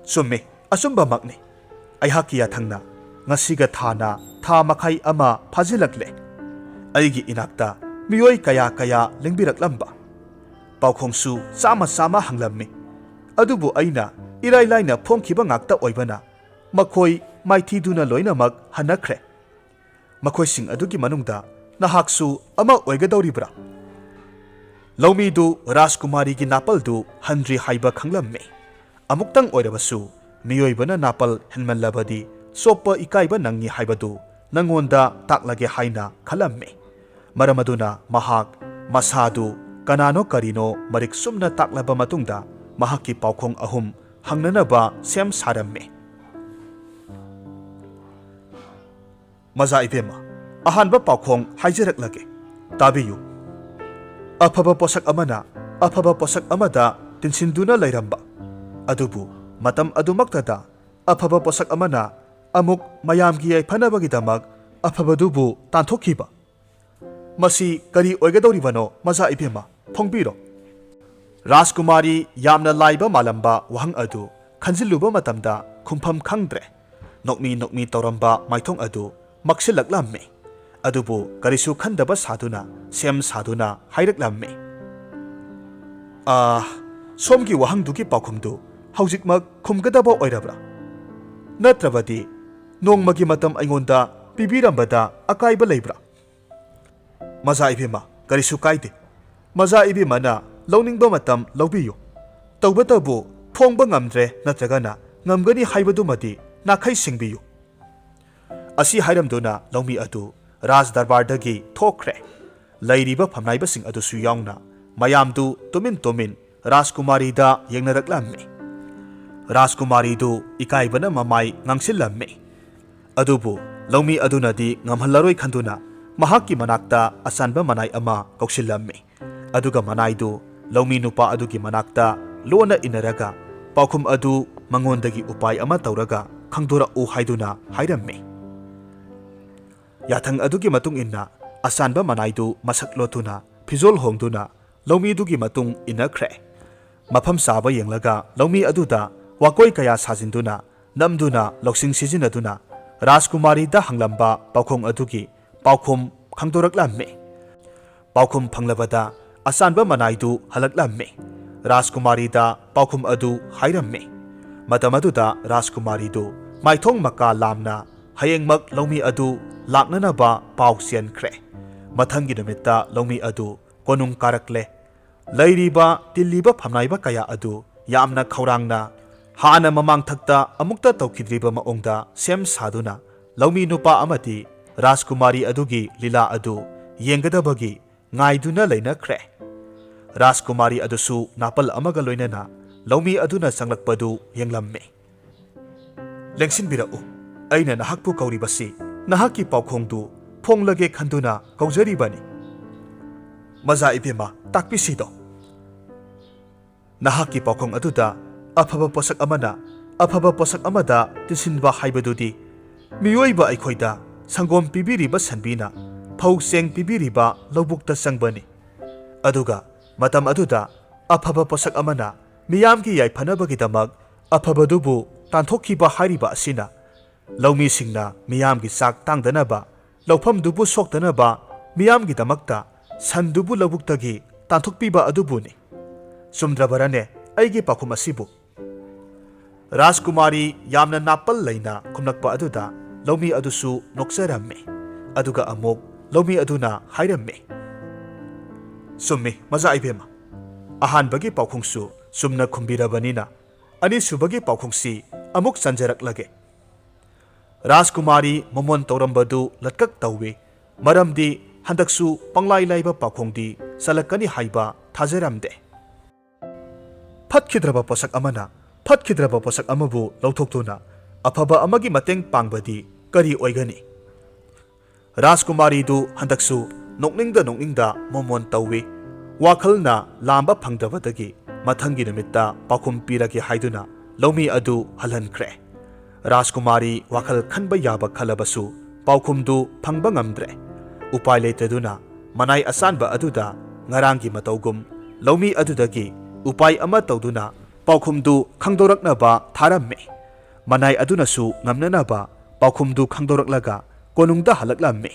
ꯆꯨꯝꯃꯤ, ꯑꯆꯨꯝꯕꯃꯛꯅꯤ꯫ ꯑꯩꯍꯥꯛꯀꯤ ꯌꯥꯊꯪꯅ ꯉꯁꯤꯒ ꯊꯥꯅ ꯊꯥ ꯃꯈꯥꯏ ꯑꯃ ꯐꯥꯖꯤꯜꯂꯛꯂꯦ꯫ ꯑꯩꯒꯤ ꯏꯅꯥꯛꯇ ꯃꯤꯑꯣꯏ ꯀꯌꯥ ꯀꯌꯥ ꯂꯦꯡꯕꯤꯔꯛꯂꯝꯕ, ꯄꯥꯎꯈꯣꯡꯁꯨ ꯆꯥꯝꯃ ꯆꯥꯝꯃ ꯍꯪꯂꯝꯃꯤ꯫ ꯑꯗꯨꯕꯨ ꯑꯩꯅ ꯏꯔꯥꯏ ꯂꯥꯏꯅ ꯐꯣꯡꯈꯤꯕ ꯉꯥꯛꯇ ꯑꯣꯏꯕꯅ ꯃꯈꯣꯏ ꯃꯥꯏꯊꯤꯗꯨꯅ ꯂꯣꯏꯅꯃꯛ ꯍꯟꯅꯈ꯭ꯔꯦ꯫ ꯃꯈꯣꯏꯁꯤꯡ ꯑꯗꯨꯒꯤ ꯃꯅꯨꯡꯗ ꯅꯍꯥꯛꯁꯨ ꯑꯃ ꯑꯣꯏꯒꯗꯧꯔꯤꯕ꯭ꯔꯥ? ꯂꯧꯃꯤꯗꯨ ꯔꯥꯖꯀꯨꯃꯥꯔꯤꯒꯤ ꯅꯥꯄꯜꯗꯨ ꯍꯟꯗ꯭ꯔꯤ ꯍꯥꯏꯕ ꯈꯪꯂꯝꯃꯤ꯫ ꯑꯃꯨꯛꯇꯪ ꯑꯣꯏꯔꯕꯁꯨ ꯃꯤꯑꯣꯏꯕꯅ ꯅꯥꯄꯜ ꯍꯦꯟꯃꯜꯂꯕꯗꯤ ꯆꯣꯞꯄ ꯏꯀꯥꯏꯕ ꯅꯪꯉꯤ ꯍꯥꯏꯕꯗꯨ ꯅꯉꯣꯟꯗ ꯇꯥꯛꯂꯒꯦ ꯍꯥꯏꯅ ꯈꯜꯂꯝꯃꯤ꯫ ꯃꯔꯝ ꯑꯗꯨꯅ ꯃꯍꯥꯛ ꯃꯁꯥꯗꯨ ꯀꯅꯥꯅꯣ ꯀꯔꯤꯅꯣ ꯃꯔꯤꯛ ꯆꯨꯝꯅ ꯇꯥꯛꯂꯕ ꯃꯇꯨꯡꯗ ꯃꯍꯥꯛꯀꯤ ꯄꯥꯎꯈꯣꯡ ꯑꯍꯨꯝ ꯍꯪꯅꯅꯕ ꯁꯦꯝ ꯁꯥꯔꯝꯃꯤ꯫ ꯃꯖꯥ ꯏꯕꯦꯝꯃ, ꯑꯍꯥꯟꯕ ꯄꯥꯎꯈꯣꯡ ꯍꯥꯏꯖꯔꯛꯂꯒꯦ, ꯇꯥꯕꯤꯌꯨ꯫ ꯑꯐꯕ ꯄꯣꯠꯁꯛ ꯑꯃꯅ ꯑꯐꯕ ꯄꯣꯠꯁꯛ ꯑꯃꯗ ꯇꯤꯟꯁꯤꯟꯗꯨꯅ ꯂꯩꯔꯝꯕ, ꯑꯗꯨꯕꯨ ꯃꯇꯝ ꯑꯗꯨꯃꯛꯇꯗ ꯑꯐꯕ ꯄꯣꯠꯁꯛ ꯑꯃꯅ ꯑꯃꯨꯛ ꯃꯌꯥꯝꯒꯤ ꯌꯥꯏꯐꯅꯕꯒꯤꯗꯃꯛ ꯑꯐꯕꯗꯨꯕꯨ ꯇꯥꯟꯊꯣꯛꯈꯤꯕ꯫ ꯃꯁꯤ ꯀꯔꯤ ꯑꯣꯏꯒꯗꯧꯔꯤꯕꯅꯣ ꯃꯖꯥ ꯏꯕꯦꯝꯃ, ꯐꯣꯡꯕꯤꯔꯣ꯫ ꯔꯥꯖꯀꯨꯃꯥꯔꯤ ꯌꯥꯝꯅ ꯂꯥꯏꯕ ꯃꯥꯜꯂꯝꯕ ꯋꯥꯍꯪ ꯑꯗꯨ ꯈꯟꯖꯤꯜꯂꯨꯕ ꯃꯇꯝꯗ ꯈꯨꯝꯐꯝ ꯈꯪꯗ꯭ꯔꯦ꯫ ꯅꯣꯛꯃꯤ ꯅꯣꯛꯃꯤ ꯇꯧꯔꯝꯕ ꯃꯥꯏꯊꯣꯡ ꯑꯗꯨ ꯃꯛꯁꯤꯜꯂꯛꯂꯝꯃꯤ꯫ ꯑꯗꯨꯕꯨ ꯀꯔꯤꯁꯨ ꯈꯟꯗꯕ ꯁꯥꯗꯨꯅ ꯁꯦꯝ ꯁꯥꯗꯨꯅ ꯍꯥꯏꯔꯛꯂꯝꯃꯤ, ꯁꯣꯝꯒꯤ ꯋꯥꯍꯪꯗꯨꯒꯤ ꯄꯥꯎꯈꯨꯝꯗꯨ ꯍꯧꯖꯤꯛꯃꯛ ꯈꯨꯝꯒꯗꯕ ꯑꯣꯏꯔꯕ꯭ꯔꯥ? ꯅꯠꯇ꯭ꯔꯕꯗꯤ ꯅꯣꯡꯃꯒꯤ ꯃꯇꯝ ꯑꯩꯉꯣꯟꯗ ꯄꯤꯕꯤꯔꯝꯕꯗ ꯑꯀꯥꯏꯕ ꯂꯩꯕ꯭ꯔꯥ? ꯃꯖꯥ ꯏꯕꯦꯝꯃ, ꯀꯔꯤꯁꯨ ꯀꯥꯏꯗꯦ꯫ ꯃꯖꯥ ꯏꯕꯦꯝꯃꯅ ꯂꯧꯅꯤꯡꯕ ꯃꯇꯝ ꯂꯧꯕꯤꯌꯨ꯫ ꯇꯧꯕꯇꯕꯨ ꯐꯣꯡꯕ ꯉꯝꯗ꯭ꯔꯦ ꯅꯠꯇ꯭ꯔꯒꯅ ꯉꯝꯒꯅꯤ ꯍꯥꯏꯕꯗꯨꯃꯗꯤ ꯅꯥꯈꯩ ꯁꯤꯡꯕꯤꯌꯨ꯫ ꯑꯁꯤ ꯍꯥꯏꯔꯝꯗꯨꯅ ꯂꯧꯃꯤ ꯑꯗꯨ ꯔꯥꯖ ꯗꯔꯕꯥꯔꯗꯒꯤ ꯊꯣꯛꯈ꯭ꯔꯦ꯫ ꯂꯩꯔꯤꯕ ꯐꯝꯅꯥꯏꯕꯁꯤꯡ ꯑꯗꯨꯁꯨ ꯌꯥꯎꯅ ꯃꯌꯥꯝꯗꯨ ꯇꯨꯃꯤꯟ ꯇꯨꯃꯤꯟ ꯔꯥꯖꯀꯨꯃꯥꯔꯤꯗ ꯌꯦꯡꯅꯔꯛꯂꯝꯃꯤ꯫ ꯔꯥꯖꯀꯨꯃꯥꯔꯤꯗꯨ ꯏꯀꯥꯏꯕꯅ ꯃꯃꯥꯏ ꯉꯥꯡꯁꯤꯜꯂꯝꯃꯤ꯫ ꯑꯗꯨꯕꯨ ꯂꯧꯃꯤ ꯑꯗꯨꯅꯗꯤ ꯉꯝꯍꯜꯂꯔꯣꯏ ꯈꯟꯗꯨꯅ ꯃꯍꯥꯛꯀꯤ ꯃꯅꯥꯛꯇ ꯑꯆꯥꯟꯕ ꯃꯅꯥꯏ ꯑꯃ ꯀꯧꯁꯤꯜꯂꯝꯃꯤ꯫ ꯑꯗꯨꯒ ꯃꯅꯥꯏꯗꯨ ꯂꯧꯃꯤ ꯅꯨꯄꯥ ꯑꯗꯨꯒꯤ ꯃꯅꯥꯛꯇ ꯂꯣꯟꯅ ꯏꯟꯅꯔꯒ ꯄꯥꯎꯈꯨꯝ ꯑꯗꯨ ꯃꯉꯣꯟꯗꯒꯤ ꯎꯄꯥꯏ ꯑꯃ ꯇꯧꯔꯒ ꯈꯪꯗꯣꯔꯛꯎ ꯍꯥꯏꯗꯨꯅ ꯍꯥꯏꯔꯝꯃꯤ꯫ ꯌꯥꯊꯪ ꯑꯗꯨꯒꯤ ꯃꯇꯨꯡ ꯏꯟꯅ ꯑꯆꯥꯟꯕ ꯃꯅꯥꯏꯗꯨ ꯃꯁꯛ ꯂꯣꯠꯇꯨꯅ ꯐꯤꯖꯣꯜ ꯍꯣꯡꯗꯨꯅ ꯂꯧꯃꯤꯗꯨꯒꯤ ꯃꯇꯨꯡ ꯏꯟꯅꯈ꯭ꯔꯦ꯫ ꯃꯐꯝ ꯆꯥꯕ ꯌꯦꯡꯂꯒ ꯂꯧꯃꯤ ꯑꯗꯨꯗ ꯋꯥꯀꯣꯏ ꯀꯌꯥ ꯁꯥꯖꯤꯟꯗꯨꯅ ꯅꯝꯗꯨꯅ ꯂꯧꯁꯤꯡ ꯁꯤꯖꯤꯟꯅꯗꯨꯅ ꯔꯥꯖꯀꯨꯃꯥꯔꯤꯗ ꯍꯪꯂꯝꯕ ꯄꯥꯎꯈꯨꯝ ꯑꯗꯨꯒꯤ ꯄꯥꯎꯈꯨꯝ ꯈꯪꯗꯣꯔꯛꯂꯝꯃꯤ꯫ ꯄꯥꯎꯈꯨꯝ ꯐꯪꯂꯕꯗ ꯑꯆꯥꯟꯕ ꯃꯅꯥꯏꯗꯨ ꯍꯜꯂꯛꯂꯝꯃꯤ꯫ ꯔꯥꯖꯀꯨꯃꯥꯔꯤꯗ ꯄꯥꯎꯈꯨꯝ ꯑꯗꯨ ꯍꯥꯏꯔꯝꯃꯤ꯫ ꯃꯇꯝ ꯑꯗꯨꯗ ꯔꯥꯖꯀꯨꯃꯥꯔꯤꯗꯨ ꯃꯥꯏꯊꯣꯡ ꯃꯀꯥ ꯂꯥꯝꯅ ꯍꯌꯦꯡꯃꯛ ꯂꯧꯃꯤ ꯑꯗꯨ ꯂꯥꯛꯅꯅꯕ ꯄꯥꯎ ꯆꯦꯟꯈ꯭ꯔꯦ꯫ ꯃꯊꯪꯒꯤ ꯅꯨꯃꯤꯠꯇ ꯂꯧꯃꯤ ꯑꯗꯨ ꯀꯣꯅꯨꯡ ꯀꯥꯔꯛꯂꯦ꯫ ꯂꯩꯔꯤꯕ ꯇꯤꯜꯂꯤꯕ ꯐꯝꯅꯥꯏꯕ ꯀꯌꯥ ꯑꯗꯨ ꯌꯥꯝꯅ ꯈꯧꯔꯥꯡꯅ ꯍꯥꯟꯅ ꯃꯃꯥꯡꯊꯛꯇ ꯑꯃꯨꯛꯇ ꯇꯧꯈꯤꯗ꯭ꯔꯤꯕ ꯃꯑꯣꯡꯗ ꯁꯦꯝ ꯁꯥꯗꯨꯅ ꯂꯧꯃꯤ ꯅꯨꯄꯥ ꯑꯃꯗꯤ ꯔꯥꯖꯀꯨꯃꯥꯔꯤ ꯑꯗꯨꯒꯤ ꯂꯤꯂꯥ ꯑꯗꯨ ꯌꯦꯡꯒꯗꯕꯒꯤ ꯉꯥꯏꯗꯨꯅ ꯂꯩꯅꯈ꯭ꯔꯦ꯫ ꯔꯥꯖꯀꯨꯃꯥꯔꯤ ꯑꯗꯨꯁꯨ ꯅꯥꯄꯜ ꯑꯃꯒ ꯂꯣꯏꯅꯅ ꯂꯧꯃꯤ ꯑꯗꯨꯅ ꯆꯪꯂꯛꯄꯗꯨ ꯌꯦꯡꯂꯝꯃꯤ꯫ ꯂꯦꯡꯁꯤꯟꯕꯤꯔꯛꯎ, ꯑꯩꯅ ꯅꯍꯥꯛꯄꯨ ꯀꯧꯔꯤꯕꯁꯤ ꯅꯍꯥꯛꯀꯤ ꯄꯥꯎꯈꯣꯡꯗꯨ ꯐꯣꯡꯂꯒꯦ ꯈꯟꯗꯨꯅ ꯀꯧꯖꯔꯤꯕꯅꯤ꯫ ꯃꯖꯥ ꯏꯕꯦꯝꯃ, ꯇꯥꯛꯄꯤꯁꯤꯗꯣ꯫ ꯅꯍꯥꯛꯀꯤ ꯄꯥꯎꯈꯣꯡ ꯑꯗꯨꯗ ꯑꯐꯕ ꯄꯣꯠꯁꯛ ꯑꯃꯅ ꯑꯐꯕ ꯄꯣꯠꯁꯛ ꯑꯃꯗ ꯇꯤꯟꯁꯤꯟꯕ ꯍꯥꯏꯕꯗꯨꯗꯤ ꯃꯤꯑꯣꯏꯕ ꯑꯩꯈꯣꯏꯗ ꯁꯪꯒꯣꯝ ꯄꯤꯕꯤꯔꯤꯕ ꯁꯟꯕꯤꯅ ꯐꯧ ꯆꯦꯡ ꯄꯤꯕꯤꯔꯤꯕ ꯂꯧꯕꯨꯛꯇ ꯆꯪꯕꯅꯤ꯫ ꯑꯗꯨꯒ ꯃꯇꯝ ꯑꯗꯨꯗ ꯑꯐꯕ ꯄꯣꯠꯁꯛ ꯑꯃꯅ ꯃꯤꯌꯥꯝꯒꯤ ꯌꯥꯏꯐꯅꯕꯒꯤꯗꯃꯛ ꯑꯐꯕꯗꯨꯕꯨ ꯇꯥꯟꯊꯣꯛꯈꯤꯕ ꯍꯥꯏꯔꯤꯕ ꯑꯁꯤꯅ ꯂꯧꯃꯤꯁꯤꯡꯅ ꯃꯤꯌꯥꯝꯒꯤ ꯆꯥꯛ ꯇꯥꯡꯗꯅꯕ, ꯂꯧꯐꯝꯗꯨꯕꯨ ꯁꯣꯛꯇꯅꯕ ꯃꯤꯌꯥꯝꯒꯤꯗꯃꯛꯇ ꯁꯟꯗꯨꯕꯨ ꯂꯧꯕꯨꯛꯇꯒꯤ ꯇꯥꯟꯊꯣꯛꯄꯤꯕ ꯑꯗꯨꯕꯨꯅꯤ꯫ ꯆꯨꯝꯗ꯭ꯔꯕꯔꯅꯦ ꯑꯩꯒꯤ ꯄꯥꯎꯈꯨꯝ ꯑꯁꯤꯕꯨ? ꯔꯥꯖꯀꯨꯃꯥꯔꯤ ꯌꯥꯝꯅ ꯅꯥꯄꯜ ꯂꯩꯅ ꯈꯨꯝꯂꯛꯄ ꯑꯗꯨꯗ ꯂꯧꯃꯤ ꯑꯗꯨꯁꯨ ꯅꯣꯛꯆꯔꯝꯃꯤ꯫ ꯑꯗꯨꯒ ꯑꯃꯨꯛ ꯂꯧꯃꯤ ꯑꯗꯨꯅ ꯍꯥꯏꯔꯝꯃꯤ, ꯆꯨꯝꯃꯤ ꯃꯖꯥ ꯏꯕꯦꯝꯃ, ꯑꯍꯥꯟꯕꯒꯤ ꯄꯥꯎꯈꯨꯝꯁꯨ ꯆꯨꯝꯅ ꯈꯨꯝꯕꯤꯔꯕꯅꯤꯅ ꯑꯅꯤꯁꯨꯕꯒꯤ ꯄꯥꯎꯈꯨꯝꯁꯤ ꯑꯃꯨꯛ ꯆꯟꯖꯔꯛꯂꯒꯦ꯫ ꯔꯥꯖꯀꯨꯃꯥꯔꯤ ꯃꯃꯣꯟ ꯇꯧꯔꯝꯕꯗꯨ ꯂꯠꯀꯛ ꯇꯧꯏ, ꯃꯔꯝꯗꯤ ꯍꯟꯗꯛꯁꯨ ꯄꯪꯂꯥꯏ ꯂꯥꯏꯕ ꯄꯥꯎꯈꯨꯝꯗꯤ ꯆꯜꯂꯛꯀꯅꯤ ꯍꯥꯏꯕ ꯊꯥꯖꯔꯝꯗꯦ꯫ ꯐꯠꯈꯤꯗ꯭ꯔꯕ ꯄꯣꯠꯁꯛ ꯑꯃꯅ ꯐꯠꯈꯤꯗ꯭ꯔꯕ ꯄꯣꯠꯁꯛ ꯑꯃꯕꯨ ꯂꯧꯊꯣꯛꯇꯨꯅ ꯑꯐꯕ ꯑꯃꯒꯤ ꯃꯇꯦꯡ ꯄꯥꯡꯕꯗꯤ ꯀꯔꯤ ꯑꯣꯏꯒꯅꯤ? ꯔꯥꯖꯀꯨꯃꯥꯔꯤꯗꯨ ꯍꯟꯗꯛꯁꯨ ꯅꯣꯛꯅꯤꯡꯗ ꯅꯣꯛꯅꯤꯡꯗ ꯃꯣꯃꯣꯟ ꯇꯧꯏ꯫ ꯋꯥꯈꯜꯅ ꯂꯥꯝꯕ ꯐꯪꯗꯕꯗꯒꯤ ꯃꯊꯪꯒꯤ ꯅꯨꯃꯤꯠꯇ ꯄꯥꯎꯈꯨꯝ ꯄꯤꯔꯒꯦ ꯍꯥꯏꯗꯨꯅ ꯂꯧꯃꯤ ꯑꯗꯨ ꯍꯜꯍꯟꯈ꯭ꯔꯦ꯫ ꯔꯥꯖꯀꯨꯃꯥꯔꯤ ꯋꯥꯈꯜ ꯈꯟꯕ ꯌꯥꯕ ꯈꯜꯂꯕꯁꯨ ꯄꯥꯎꯈꯨꯝꯗꯨ ꯐꯪꯕ ꯉꯝꯗ꯭ꯔꯦ꯫ ꯎꯄꯥꯏ ꯂꯩꯇꯗꯨꯅ ꯃꯅꯥꯏ ꯑꯁꯥꯟꯕ ꯑꯗꯨꯗ ꯉꯔꯥꯡꯒꯤ ꯃꯇꯧꯒꯨꯝ ꯂꯧꯃꯤ ꯑꯗꯨꯗꯒꯤ ꯎꯄꯥꯏ ꯑꯃ ꯇꯧꯗꯨꯅ ꯄꯥꯎꯈꯨꯝꯗꯨ ꯈꯪꯗꯣꯔꯛꯅꯕ ꯊꯥꯔꯝꯃꯤ꯫ ꯃꯅꯥꯏ ꯑꯗꯨꯅꯁꯨ ꯉꯝꯅꯅꯕ ꯄꯥꯎꯈꯨꯝꯗꯨ ꯈꯪꯗꯣꯔꯛꯂꯒ ꯀꯣꯅꯨꯡꯗ ꯍꯜꯂꯛꯂꯝꯃꯤ꯫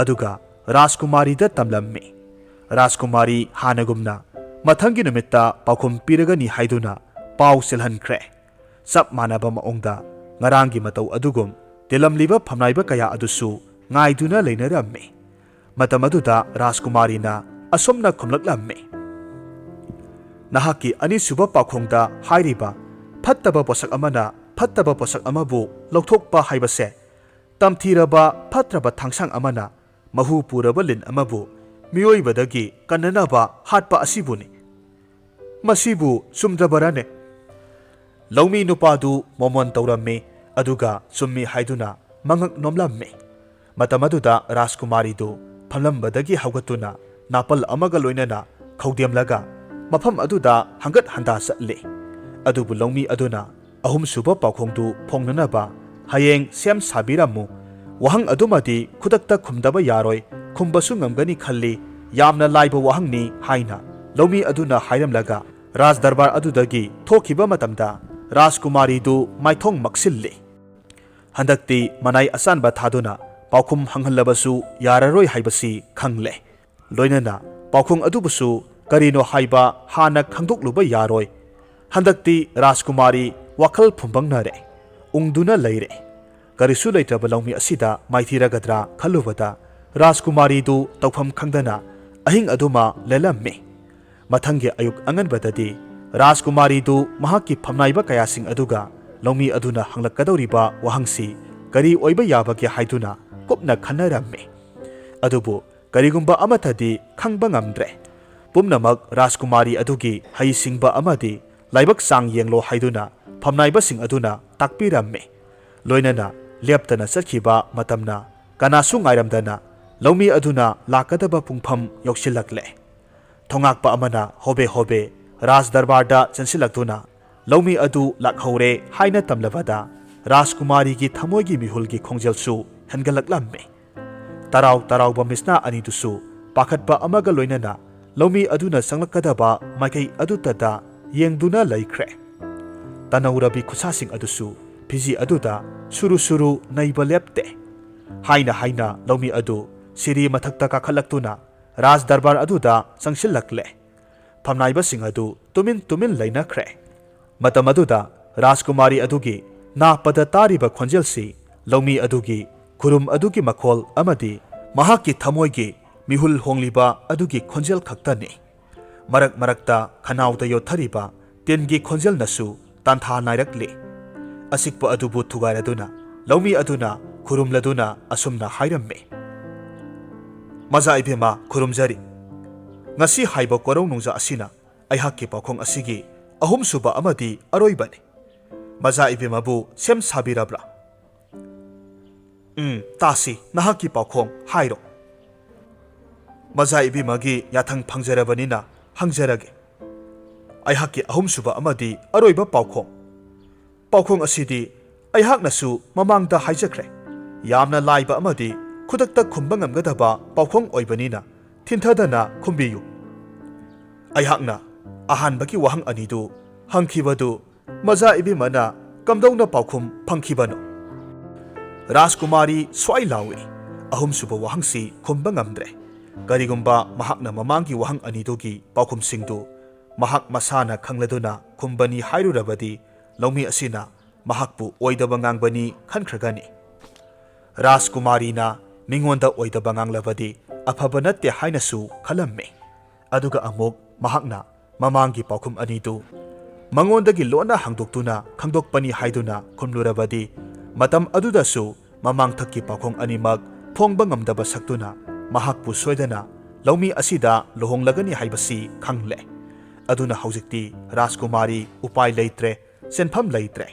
ꯑꯗꯨꯒ ꯔꯥꯖꯀꯨꯃꯥꯔꯤꯗ ꯇꯝꯂꯝꯃꯤ꯫ ꯔꯥꯖꯀꯨꯃꯥꯔꯤ ꯍꯥꯟꯅꯒꯨꯝꯅ ꯃꯊꯪꯒꯤ ꯅꯨꯃꯤꯠꯇ ꯄꯥꯎꯈꯨꯝ ꯄꯤꯔꯒꯅꯤ ꯍꯥꯏꯗꯨꯅ ꯄꯥꯎ ꯆꯦꯜꯍꯟꯈ꯭ꯔꯦ꯫ ꯆꯞ ꯃꯥꯟꯅꯕ ꯃꯑꯣꯡꯗ ꯉꯔꯥꯡꯒꯤ ꯃꯇꯧ ꯑꯗꯨꯒꯨꯝ ꯇꯦꯜꯂꯝꯂꯤꯕ ꯐꯝꯅꯥꯏꯕ ꯀꯌꯥ ꯑꯗꯨꯁꯨ ꯉꯥꯏꯗꯨꯅ ꯂꯩꯅꯔꯝꯃꯤ꯫ ꯃꯇꯝ ꯑꯗꯨꯗ ꯔꯥꯖꯀꯨꯃꯥꯔꯤꯅ ꯑꯁꯨꯝꯅ ꯈꯨꯝꯂꯛꯂꯝꯃꯤ, ꯅꯍꯥꯛꯀꯤ ꯑꯅꯤꯁꯨꯕ ꯄꯥꯎꯈꯣꯡꯗ ꯍꯥꯏꯔꯤꯕ ꯐꯠꯇꯕ ꯄꯣꯠꯁꯛ ꯑꯃꯅ ꯐꯠꯇꯕ ꯄꯣꯠꯁꯛ ꯑꯃꯕꯨ ꯂꯧꯊꯣꯛꯄ ꯍꯥꯏꯕꯁꯦ ꯇꯝꯊꯤꯔꯕ ꯐꯠꯇ꯭ꯔꯕ ꯊꯥꯡꯁꯥꯡ ꯑꯃꯅ ꯃꯍꯨ ꯄꯨꯔꯕ ꯂꯤꯟ ꯑꯃꯕꯨ ꯃꯤꯑꯣꯏꯕꯗꯒꯤ ꯀꯟꯅꯅꯕ ꯍꯥꯠꯄ ꯑꯁꯤꯕꯨꯅꯤ꯫ ꯃꯁꯤꯕꯨ ꯆꯨꯝꯗ꯭ꯔꯕꯔꯅꯦ? ꯂꯧꯃꯤ ꯅꯨꯄꯥꯗꯨ ꯃꯣꯃꯣꯟ ꯇꯧꯔꯝꯃꯤ, ꯑꯗꯨꯒ ꯆꯨꯝꯃꯤ ꯍꯥꯏꯗꯨꯅ ꯃꯉꯛ ꯅꯣꯝꯂꯝꯃꯤ꯫ ꯃꯇꯝ ꯑꯗꯨꯗ ꯔꯥꯖꯀꯨꯃꯥꯔꯤꯗꯨ ꯐꯝꯂꯝꯕꯗꯒꯤ ꯍꯧꯒꯠꯇꯨꯅ ꯅꯥꯄꯜ ꯑꯃꯒ ꯂꯣꯏꯅꯅ ꯈꯧꯗꯦꯝꯂꯒ ꯃꯐꯝ ꯑꯗꯨꯗ ꯍꯪꯒꯠ ꯍꯟꯗꯥ ꯆꯠꯂꯤ꯫ ꯑꯗꯨꯕꯨ ꯂꯧꯃꯤ ꯑꯗꯨꯅ ꯑꯍꯨꯝꯁꯨꯕ ꯄꯥꯎꯈꯣꯡꯗꯨ ꯐꯣꯡꯅꯅꯕ ꯍꯌꯦꯡ ꯁꯦꯝ ꯁꯥꯕꯤꯔꯝꯃꯨ, ꯋꯥꯍꯪ ꯑꯗꯨꯃꯗꯤ ꯈꯨꯗꯛꯇ ꯈꯨꯝꯗꯕ ꯌꯥꯔꯣꯏ, ꯈꯨꯝꯕꯁꯨ ꯉꯝꯒꯅꯤ ꯈꯜꯂꯤ, ꯌꯥꯝꯅ ꯂꯥꯏꯕ ꯋꯥꯍꯪꯅꯤ ꯍꯥꯏꯅ ꯂꯧꯃꯤ ꯑꯗꯨꯅ ꯍꯥꯏꯔꯝꯂꯒ ꯔꯥꯖ ꯗꯔꯕꯥꯔ ꯑꯗꯨꯗꯒꯤ ꯊꯣꯛꯈꯤꯕ ꯃꯇꯝꯗ ꯔꯥꯖꯀꯨꯃꯥꯔꯤꯗꯨ ꯃꯥꯏꯊꯣꯡ ꯃꯛꯁꯤꯜꯂꯤ꯫ ꯍꯟꯗꯛꯇꯤ ꯃꯅꯥꯏ ꯑꯆꯥꯟꯕ ꯊꯥꯗꯨꯅ ꯄꯥꯎꯈꯨꯝ ꯍꯪꯍꯜꯂꯕꯁꯨ ꯌꯥꯔꯔꯣꯏ ꯍꯥꯏꯕꯁꯤ ꯈꯪꯂꯦ꯫ ꯂꯣꯏꯅꯅ ꯄꯥꯎꯈꯨꯝ ꯑꯗꯨꯕꯨꯁꯨ ꯀꯔꯤꯅꯣ ꯍꯥꯏꯕ ꯍꯥꯟꯅ ꯈꯪꯗꯣꯛꯂꯨꯕ ꯌꯥꯔꯣꯏ꯫ ꯍꯟꯗꯛꯇꯤ ꯔꯥꯖꯀꯨꯃꯥꯔꯤ ꯋꯥꯈꯜ ꯐꯨꯝꯕꯪꯅꯔꯦ, ꯎꯪꯗꯨꯅ ꯂꯩꯔꯦ꯫ ꯀꯔꯤꯁꯨ ꯂꯩꯇ꯭ꯔꯕ ꯂꯧꯃꯤ ꯑꯁꯤꯗ ꯃꯥꯏꯊꯤꯔꯒꯗ꯭ꯔꯥ ꯈꯜꯂꯨꯕꯗ ꯔꯥꯖꯀꯨꯃꯥꯔꯤꯗꯨ ꯇꯧꯐꯝ ꯈꯪꯗꯅ ꯑꯍꯤꯡ ꯑꯗꯨꯃ ꯂꯦꯜꯂꯝꯃꯤ꯫ ꯃꯊꯪꯒꯤ ꯑꯌꯨꯛ ꯑꯉꯟꯕꯗꯗꯤ ꯔꯥꯖꯀꯨꯃꯥꯔꯤꯗꯨ ꯃꯍꯥꯛꯀꯤ ꯐꯝꯅꯥꯏꯕ ꯀꯌꯥꯁꯤꯡ ꯑꯗꯨꯒ ꯂꯧꯃꯤ ꯑꯗꯨꯅ ꯍꯪꯂꯛꯀꯗꯧꯔꯤꯕ ꯋꯥꯍꯪꯁꯤ ꯀꯔꯤ ꯑꯣꯏꯕ ꯌꯥꯕꯒꯦ ꯍꯥꯏꯗꯨꯅ ꯀꯨꯞꯅ ꯈꯟꯅꯔꯝꯃꯤ꯫ ꯑꯗꯨꯕꯨ ꯀꯔꯤꯒꯨꯝꯕ ꯑꯃꯠꯇꯗꯤ ꯈꯪꯕ ꯉꯝꯗ꯭ꯔꯦ꯫ ꯄꯨꯝꯅꯃꯛ ꯔꯥꯖꯀꯨꯃꯥꯔꯤ ꯑꯗꯨꯒꯤ ꯍꯩꯁꯤꯡꯕ ꯑꯃꯗꯤ ꯂꯥꯏꯕꯛ ꯆꯥꯡ ꯌꯦꯡꯂꯣ ꯍꯥꯏꯗꯨꯅ ꯐꯝꯅꯥꯏꯕꯁꯤꯡ ꯑꯗꯨꯅ ꯇꯥꯛꯄꯤꯔꯝꯃꯤ꯫ ꯂꯣꯏꯅꯅ ꯂꯦꯞꯇꯅ ꯆꯠꯈꯤꯕ ꯃꯇꯝꯅ ꯀꯅꯥꯁꯨ ꯉꯥꯏꯔꯝꯗꯅ ꯂꯧꯃꯤ ꯑꯗꯨꯅ ꯂꯥꯛꯀꯗꯕ ꯄꯨꯡꯐꯝ ꯌꯧꯁꯤꯜꯂꯛꯂꯦ꯫ ꯊꯧꯉꯥꯛꯄ ꯑꯃꯅ ꯍꯣꯕꯦ ꯍꯣꯕꯦ ꯔꯥꯖ ꯗꯔꯕꯥꯔꯗ ꯆꯪꯁꯤꯜꯂꯛꯇꯨꯅ ꯂꯧꯃꯤ ꯑꯗꯨ ꯂꯥꯛꯍꯧꯔꯦ ꯍꯥꯏꯅ ꯇꯝꯂꯕꯗ ꯔꯥꯖꯀꯨꯃꯥꯔꯤꯒꯤ ꯊꯃꯣꯏꯒꯤ ꯃꯤꯍꯨꯜꯒꯤ ꯈꯣꯡꯖꯦꯜꯁꯨ ꯍꯦꯟꯒꯠꯂꯛꯂꯝꯃꯤ꯫ ꯇꯔꯥꯎ ꯇꯔꯥꯎꯕ ꯃꯤꯁꯅꯥ ꯑꯅꯤꯗꯨꯁꯨ ꯄꯥꯈꯠꯄ ꯑꯃꯒ ꯂꯣꯏꯅꯅ ꯂꯧꯃꯤ ꯑꯗꯨꯅ ꯆꯪꯂꯛꯀꯗꯕ ꯃꯥꯏꯀꯩ ꯑꯗꯨꯇꯗ ꯌꯦꯡꯗꯨꯅ ꯂꯩꯈ꯭ꯔꯦ꯫ ꯇꯅꯧꯔꯕꯤ ꯈꯨꯠꯁꯥꯁꯤꯡ ꯑꯗꯨꯁꯨ ꯐꯤꯖꯤ ꯑꯗꯨꯗ ꯁꯨꯔꯨ ꯁꯨꯔꯨ ꯅꯩꯕ ꯂꯦꯞꯇꯦ꯫ ꯍꯥꯏꯅ ꯍꯥꯏꯅ ꯂꯧꯃꯤ ꯑꯗꯨ ꯁꯤꯔꯤ ꯃꯊꯛꯇ ꯀꯥꯈꯠꯂꯛꯇꯨꯅ ꯔꯥꯖ ꯗꯔꯕꯥꯔ ꯑꯗꯨꯗ ꯆꯪꯁꯤꯜꯂꯛꯂꯦ꯫ ꯐꯝꯅꯥꯏꯕꯁꯤꯡ ꯑꯗු ꯇꯨꯃꯤꯟ ꯇꯨꯃꯤꯟ ꯂꯩꯅꯈ꯭ꯔꯦ꯫ ꯃꯇꯝ ꯑꯗꯨꯗ ꯔꯥꯖꯀꯨꯃꯥꯔꯤ ꯑꯗꯨꯒꯤ ꯅꯥꯞꯄꯗ ꯇꯥꯔꯤꯕ ꯈꯣꯟꯖꯦꯜꯁꯤ ꯂꯧꯃꯤ ꯑꯗꯨꯒꯤ ꯈꯨꯔꯨꯝ ꯑꯗꯨꯒꯤ ꯃꯈꯣꯜ ꯑꯃꯗꯤ ꯃꯍꯥꯛꯀꯤ ꯊꯃꯣꯏꯒꯤ ꯃꯤꯍꯨꯜ ꯍꯣꯡꯂꯤꯕ ꯑꯗꯨꯒꯤ ꯈꯣꯟꯖꯦꯜ ꯈꯛꯇꯅꯤ꯫ ꯃꯔꯛ ꯃꯔꯛꯇ ꯈꯅꯥꯎꯗ ꯌꯣꯠꯊꯔꯤꯕ ꯇꯤꯟꯒꯤ ꯈꯣꯟꯖꯦꯜꯅꯁꯨ ꯇꯥꯟꯊꯥ ꯅꯥꯏꯔꯛꯂꯤ꯫ ꯑꯁꯤꯛꯄ ꯑꯗꯨꯕꯨ ꯊꯨꯒꯥꯏꯔꯗꯨꯅ ꯂꯧꯃꯤ ꯑꯗꯨꯅ खुरुमलदुना असुमना हाइरम्मे मजा इबेमा खुरुमजरी ngasi haiba korong nungja asina aihakki pakhong asigi ahum suba amadi aroibani maja ibemabu sem sabirabra tasi nahakki pakhong hairo maja ibemagi yathang phangjarabani hangjarage aihakki ahum suba amadi aroiba pakhong asidi aihaknasu mamangda haijakre yamna laiba amadi khudakta khumba ngamgadaba pakhong oibanina Tinthadana khumbiyu aihakna ahanbaki wahang anidu hangkhibadu maja ibimana kamdongna paukhum phangkhibano Rajkumari swai lawi ahum suba wahangsi khumba ngamdre karigumba mahakna mamangi wahang anidugi paukhum singdu mahak masana khangladuna khumbani hairurabadi laumi asina mahakpu oidaba ngangbani khankragani Rajkumari na mingonda oidaba nganglabadi afaba natte hainasu khalamme aduga amok mahakna mamangi paukhum anidu mangondagi lona hangdoktuna khangdokpani haiduna khumlurabadi matam adudasu mamang thakki paukhong animak phongba ngamdaba saktuna mahakpu soidana laumi asida lohonglagani haibasi khangle aduna haujikti Rajkumari upai leitre senpham leitre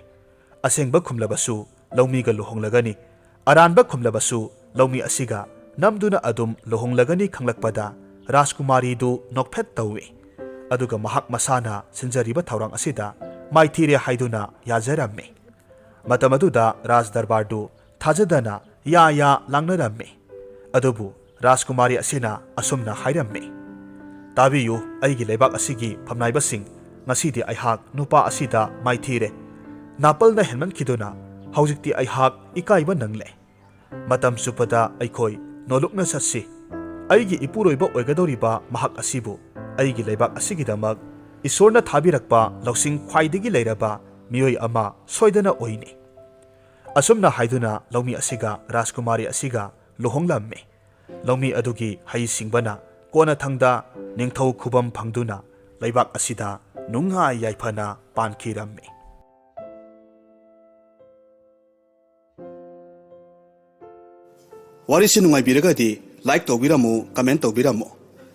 asengba khumlabasu laumiga lohonglagani aranba khumlabasu laumi asiga namduna adum lohonglagani khanglakpada Rajkumari du nokphet tawi aduga mahak masana sinjariba thaurang asida maithire haiduna yazaramme matamaduda Raj Darbar du thajadana ya langnaramme adubu Rajkumari asina asumna hairamme tabiyu aigi lebak asigi phamnaiba sing ngasidi aihak nupa asida maithire napalna henman khiduna haujikti aihak ikaiba nangle matam supada aikhoi nolokna satsi aigi ipuroiba oigadoriba mahak asibu aigi leibak asigidamak isorna thabirakpa lausing khwaidigi leiraba miyoi ama soidana oini asumna haiduna laumi asiga Rajkumari asiga lohonglamme laumi adugi hai singbana kona thangda ningthau khubam phangduna leibak asida nunga yaifana pankiramme warisi nungai biragadi like tawbiramu comment tawbiramu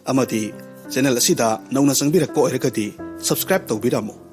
amadi channel asida nauna sangbirakpa oiragadi subscribe tawbiramu